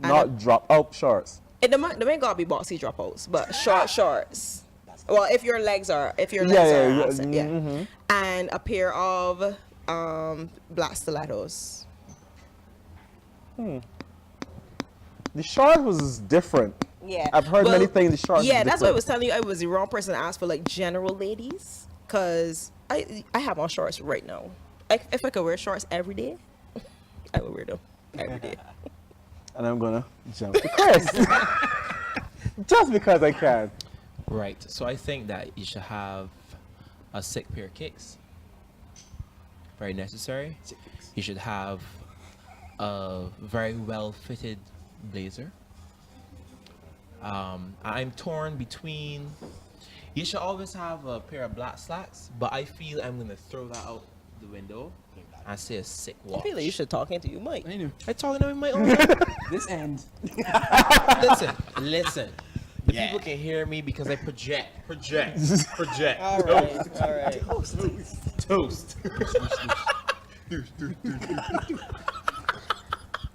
Speaker 5: and
Speaker 1: Not drop out shorts.
Speaker 5: They might gotta be boxy dropouts, but short shorts. Well, if your legs are
Speaker 1: Yeah.
Speaker 5: outside, yeah.
Speaker 1: Mhm.
Speaker 5: And a pair of black stilettos.
Speaker 1: The short was different.
Speaker 5: Yeah,
Speaker 1: I've heard many things. The short.
Speaker 5: Yeah,
Speaker 1: was
Speaker 5: that's what I
Speaker 1: different.
Speaker 5: was telling you. I was the wrong person to ask for like general ladies, cause I have on shorts right now. If I could wear shorts every day, I would wear them every day.
Speaker 1: And I'm gonna jump to Chris, just because I can.
Speaker 4: Right. So I think that you should have a sick pair of kicks. Very necessary. You should have a very well fitted blazer. I'm torn between. You should always have a pair of black slacks, but I feel I'm gonna throw that out the window and say a sick
Speaker 5: I
Speaker 4: watch.
Speaker 5: feel like you should talk into you, Mike.
Speaker 6: I know.
Speaker 4: I'm talking to my own.
Speaker 6: This end.
Speaker 4: Listen. The people can hear me because I project.
Speaker 5: All right, all right.
Speaker 4: Toast.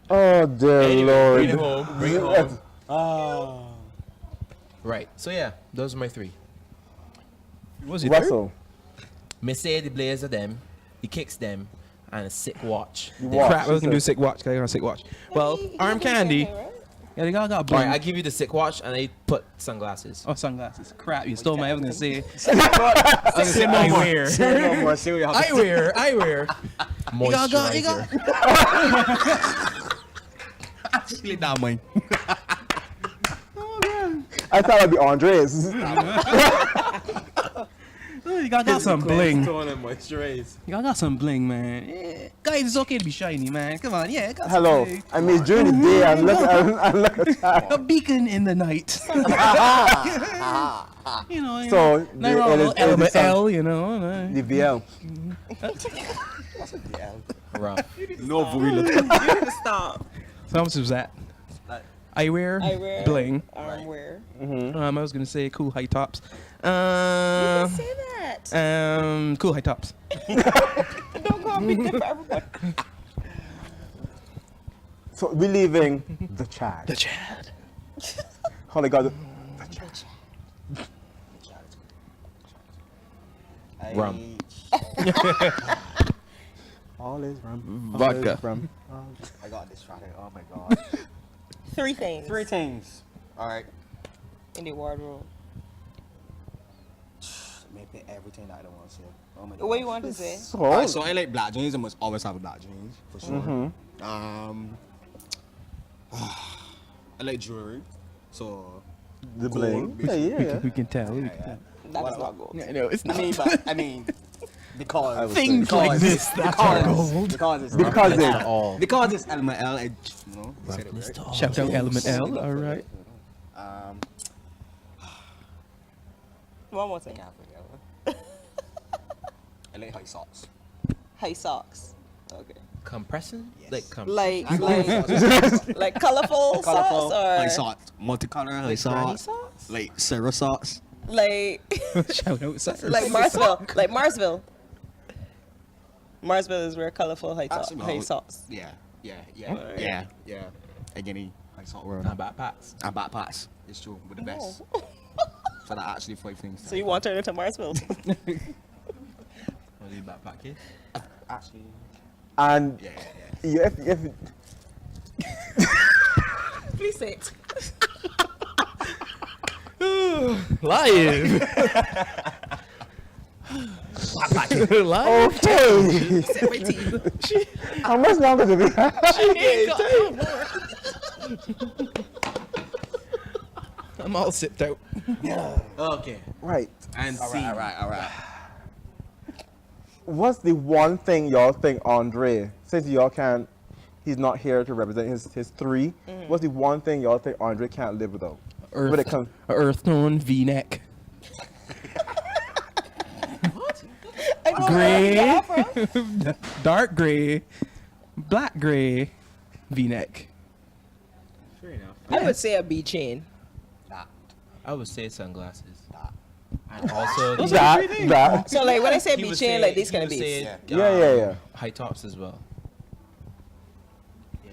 Speaker 1: Oh dear Lord.
Speaker 4: Bring it home. Bring it home. Right. So yeah, those are my 3.
Speaker 6: Was it
Speaker 1: Russell.
Speaker 4: Me say the blazer them, the kicks them, and a sick watch.
Speaker 1: Watch.
Speaker 6: Crap, we can do a sick watch. Can I got a sick watch? Well, arm candy. Yeah, they got
Speaker 4: All
Speaker 6: bling.
Speaker 4: right, I give you the sick watch, and I put sunglasses.
Speaker 6: Oh, sunglasses. Crap, you stole my. I was gonna say.
Speaker 7: Say no more.
Speaker 6: Eyewear.
Speaker 7: Say no more. Say what you have to say.
Speaker 6: Eyewear.
Speaker 4: Moisturizer.
Speaker 7: Actually, not mine.
Speaker 1: I thought it'd be Andres.
Speaker 6: Oh, you got some bling.
Speaker 4: Moisturize.
Speaker 6: You got some bling, man. Yeah. Guys, it's okay to be shiny, man. Come on, yeah. Got some
Speaker 1: Hello.
Speaker 6: bling.
Speaker 1: I mean, during the day, I'm looking at
Speaker 6: A beacon in the night. You know.
Speaker 1: So,
Speaker 6: nothing wrong with
Speaker 1: it is
Speaker 6: element
Speaker 1: some-
Speaker 6: L, you know.
Speaker 1: the VL.
Speaker 4: Rough.
Speaker 7: No voila.
Speaker 5: You need to stop.
Speaker 6: So how much was that? Eyewear, bling.
Speaker 5: Armwear.
Speaker 6: I was gonna say cool high tops.
Speaker 5: You can say that.
Speaker 6: Cool high tops.
Speaker 5: Don't call me different for everybody.
Speaker 1: So we're leaving the Chad.
Speaker 6: The Chad.
Speaker 1: How they got the Chad.
Speaker 4: Rum.
Speaker 1: All is rum.
Speaker 6: Vodka.
Speaker 1: All is rum.
Speaker 7: I got distracted. Oh my god.
Speaker 5: 3 things.
Speaker 7: 3 things. All right.
Speaker 5: In the wardrobe.
Speaker 7: Maybe everything that I don't want to say. Oh my god.
Speaker 5: What you want to say?
Speaker 7: Alright, so I like black jeans. I must always have black jeans for sure. I like jewelry. So
Speaker 1: The bling. Yeah.
Speaker 6: We can tell. We can tell.
Speaker 5: That's not gold.
Speaker 6: Yeah, no, it's not.
Speaker 7: I mean, because
Speaker 6: Things like this, that's our gold.
Speaker 7: because it's
Speaker 1: Because
Speaker 7: not
Speaker 1: it-
Speaker 7: all. Because it's Element L. You said it right.
Speaker 6: Shout out Element L. All right.
Speaker 5: One more thing.
Speaker 7: I like high socks.
Speaker 5: High socks. Okay.
Speaker 4: Compressing?
Speaker 7: Yes.
Speaker 5: Like colorful socks or
Speaker 7: high socks, multicolor high socks, like Sarah socks.
Speaker 5: like
Speaker 6: Shout out.
Speaker 5: like Marsville. Like Marsville. Marsville is where colorful high
Speaker 7: Absolutely.
Speaker 5: socks.
Speaker 7: Yeah.
Speaker 5: Alright.
Speaker 7: Yeah. Again, high salt world.
Speaker 4: And backpacks.
Speaker 7: And backpacks. It's true. With the best. So that actually 5 things.
Speaker 5: So you want to turn into Marsville?
Speaker 4: What are you backpacking?
Speaker 7: Actually.
Speaker 1: And if
Speaker 5: Please say it.
Speaker 6: Live. Live.
Speaker 1: okay.
Speaker 5: Sip my tea.
Speaker 1: How much longer do we have?
Speaker 6: I'm all sipped out.
Speaker 4: Okay.
Speaker 1: Right.
Speaker 4: And
Speaker 7: All
Speaker 4: C.
Speaker 7: right.
Speaker 1: What's the one thing y'all think Andre, since y'all can't, he's not here to represent his 3, what's the one thing y'all think Andre can't live without? When it comes,
Speaker 6: Earth tone V-neck. Gray, dark gray, black gray, V-neck.
Speaker 4: Fair enough.
Speaker 5: I would say a B chain.
Speaker 4: I would say sunglasses. And also,
Speaker 1: that.
Speaker 5: So like when I say
Speaker 4: he
Speaker 5: B
Speaker 4: would
Speaker 5: chain,
Speaker 4: say-
Speaker 5: like these
Speaker 4: he
Speaker 5: kind of
Speaker 4: would
Speaker 5: beats.
Speaker 4: say,
Speaker 1: Yeah.
Speaker 4: high tops as well.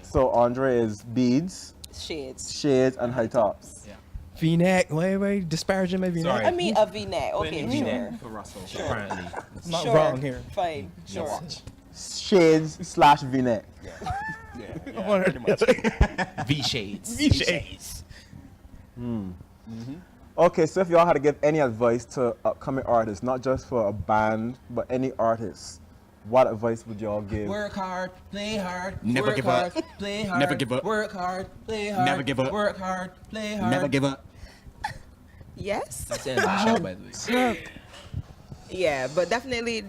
Speaker 1: So Andre is beads,
Speaker 5: Shades.
Speaker 1: and high tops.
Speaker 4: Yeah.
Speaker 6: V-neck. Why disparaging my V-neck?
Speaker 4: Sorry.
Speaker 5: I mean a V-neck. Okay,
Speaker 4: V-neck
Speaker 5: sure.
Speaker 4: for Russell, apparently.
Speaker 6: I'm not
Speaker 5: Sure.
Speaker 6: wrong here.
Speaker 5: Fine. Sure.
Speaker 1: Shades / V-neck.
Speaker 4: V shades.
Speaker 6: V-shades.
Speaker 1: Okay, so if y'all had to give any advice to upcoming artists, not just for a band, but any artists, what advice would y'all give?
Speaker 4: Work hard, play hard.
Speaker 7: Never
Speaker 4: work
Speaker 7: give
Speaker 4: hard,
Speaker 7: up.
Speaker 4: Play hard.
Speaker 7: Never give up.
Speaker 4: Work hard, play hard.
Speaker 7: Never give up.
Speaker 4: Work hard, play hard.
Speaker 7: Never give up.
Speaker 5: Yes.
Speaker 4: That's the end of the show, by the way.
Speaker 5: Yeah, but definitely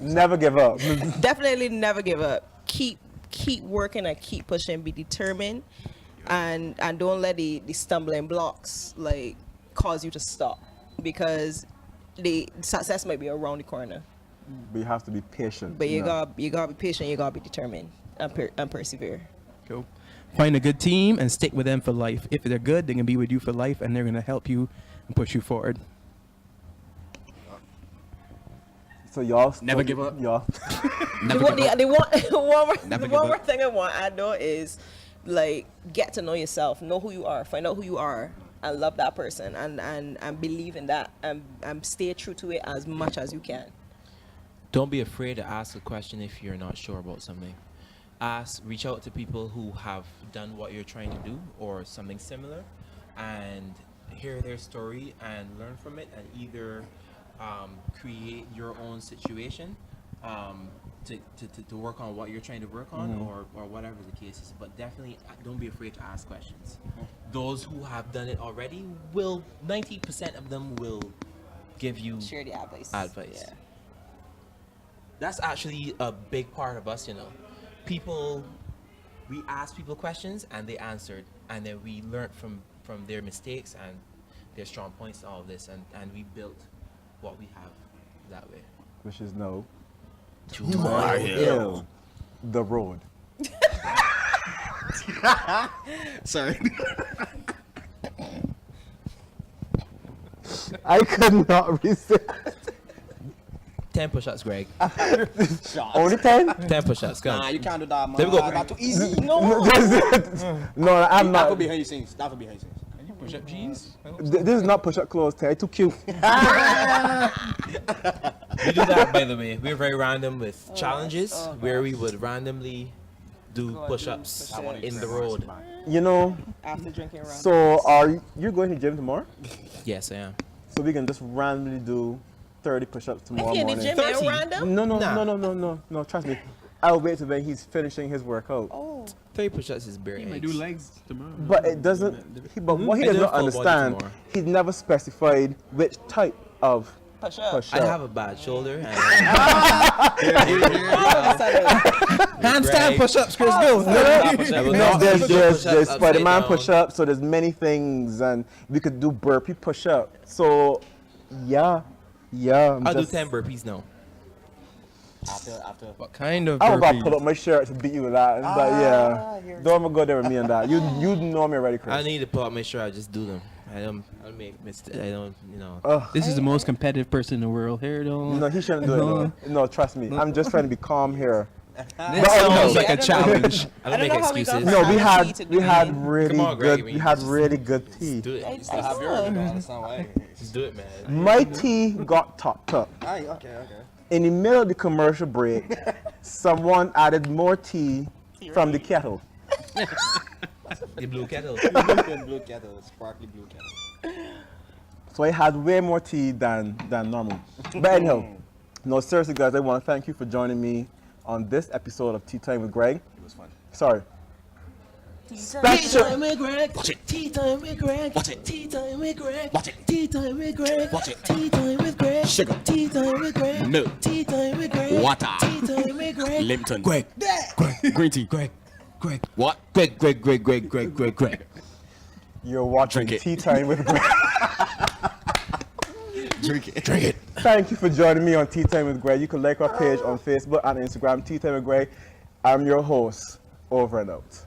Speaker 1: Never give up.
Speaker 5: definitely never give up. Keep working and keep pushing. Be determined, and don't let the stumbling blocks like cause you to stop, because the success might be around the corner.
Speaker 1: But you have to be patient.
Speaker 5: But you
Speaker 1: know.
Speaker 5: gotta be patient. You gotta be determined and persevere.
Speaker 6: Cool. Find a good team and stick with them for life. If they're good, they can be with you for life, and they're gonna help you and push you forward.
Speaker 1: So y'all
Speaker 7: Never give up.
Speaker 1: Y'all.
Speaker 7: Never give up.
Speaker 5: The
Speaker 7: give
Speaker 5: one more
Speaker 7: up.
Speaker 5: thing I want to know is like get to know yourself, know who you are, find out who you are, and love that person, and believe in that, and stay true to it as much as you can.
Speaker 4: Don't be afraid to ask a question if you're not sure about something. Reach out to people who have done what you're trying to do or something similar, and hear their story and learn from it, and either create your own situation to work on what you're trying to work on, or whatever the case is. But definitely don't be afraid to ask questions. Those who have done it already will, 90% of them will give you
Speaker 5: Share the advice.
Speaker 4: advice.
Speaker 5: Yeah.
Speaker 4: That's actually a big part of us, you know. We asked people questions and they answered, and then we learned from their mistakes and their strong points and all of this, and we built what we have that way.
Speaker 1: Which is no.
Speaker 7: Tomorrow.
Speaker 1: Ill. The road.
Speaker 7: Sorry.
Speaker 1: I could not resist.
Speaker 4: 10 push-ups, Greg.
Speaker 1: Only 10?
Speaker 4: 10 push-ups, go.
Speaker 7: Nah, you can't do that, man.
Speaker 4: There we go.
Speaker 7: That's too easy.
Speaker 1: No, I'm
Speaker 7: That
Speaker 1: not.
Speaker 7: could be behind the scenes. That could be behind the scenes.
Speaker 6: Push-up G's.
Speaker 1: This is not push-up clothes. They're too cute.
Speaker 4: We do that, by the way. We're very random with challenges where we would randomly do push-ups in the road.
Speaker 1: You know.
Speaker 5: After drinking rum.
Speaker 1: So are you going to the gym tomorrow?
Speaker 4: Yes, I am.
Speaker 1: So we can just randomly do 30 push-ups tomorrow
Speaker 5: If you're in
Speaker 1: morning.
Speaker 5: the gym, you're random?
Speaker 1: No. Trust me. I'll wait till when he's finishing his workout.
Speaker 5: Oh.
Speaker 4: 30 push-ups is bare
Speaker 6: You might
Speaker 4: eggs.
Speaker 6: do legs tomorrow.
Speaker 1: But it doesn't. But what he
Speaker 4: I
Speaker 1: does
Speaker 4: do
Speaker 1: not
Speaker 4: full body
Speaker 1: understand,
Speaker 4: tomorrow.
Speaker 1: he's never specified which type of
Speaker 5: Push-up.
Speaker 1: push-up.
Speaker 4: I have a bad shoulder. And
Speaker 6: Handstand push-ups, Chris. Go.
Speaker 1: No, there's
Speaker 4: push-ups
Speaker 1: Spider-Man
Speaker 4: upside down.
Speaker 1: push-up, so there's many things, and we could do burpee push-up. So, yeah.
Speaker 4: I'll do 10 burpees now.
Speaker 7: After.
Speaker 6: What kind of
Speaker 1: I'm about to
Speaker 6: burpees?
Speaker 1: pull up my shirt to beat you with that, but yeah. Don't ever go there with me on that. You know me already, Chris.
Speaker 4: I need to pull out my shirt. I just do them.
Speaker 3: I don't make mistakes. I don't, you know.
Speaker 6: This is the most competitive person in the world. Here, don't.
Speaker 1: No, he shouldn't do it. No, trust me. I'm just trying to be calm here.
Speaker 6: This sounds like a challenge.
Speaker 3: I don't make excuses.
Speaker 1: No, we had really good tea.
Speaker 3: Do it.
Speaker 7: You still have yours, I don't understand why.
Speaker 3: Just do it, man.
Speaker 1: My tea got topped up.
Speaker 7: Okay.
Speaker 1: In the middle of the commercial break, someone added more tea from the kettle.
Speaker 3: The blue kettle.
Speaker 7: Blue kettle, sparkly blue kettle.
Speaker 1: So I had way more tea than normal. But anyhow, no, seriously, guys, I want to thank you for joining me on this episode of Tea Time with Greg.
Speaker 7: It was fun.
Speaker 1: Sorry.
Speaker 13: Tea time with Greg.
Speaker 3: Watch it.
Speaker 13: Tea time with Greg.
Speaker 3: Watch it.
Speaker 13: Tea time with Greg.
Speaker 3: Watch it.
Speaker 13: Tea time with Greg.
Speaker 3: Watch it.
Speaker 13: Tea time with Greg.
Speaker 3: Sugar.
Speaker 13: Tea time with Greg.
Speaker 3: Milk.
Speaker 13: Tea time with Greg.
Speaker 3: Water.
Speaker 13: Tea time with Greg.
Speaker 3: Lipton.
Speaker 6: Greg. Green tea. Greg.
Speaker 3: What? Greg.
Speaker 1: You're watching Tea Time with Greg.
Speaker 3: Drink it.
Speaker 1: Thank you for joining me on Tea Time with Greg. You can like our page on Facebook and Instagram, Tea Time with Greg. I'm your host. Over and out.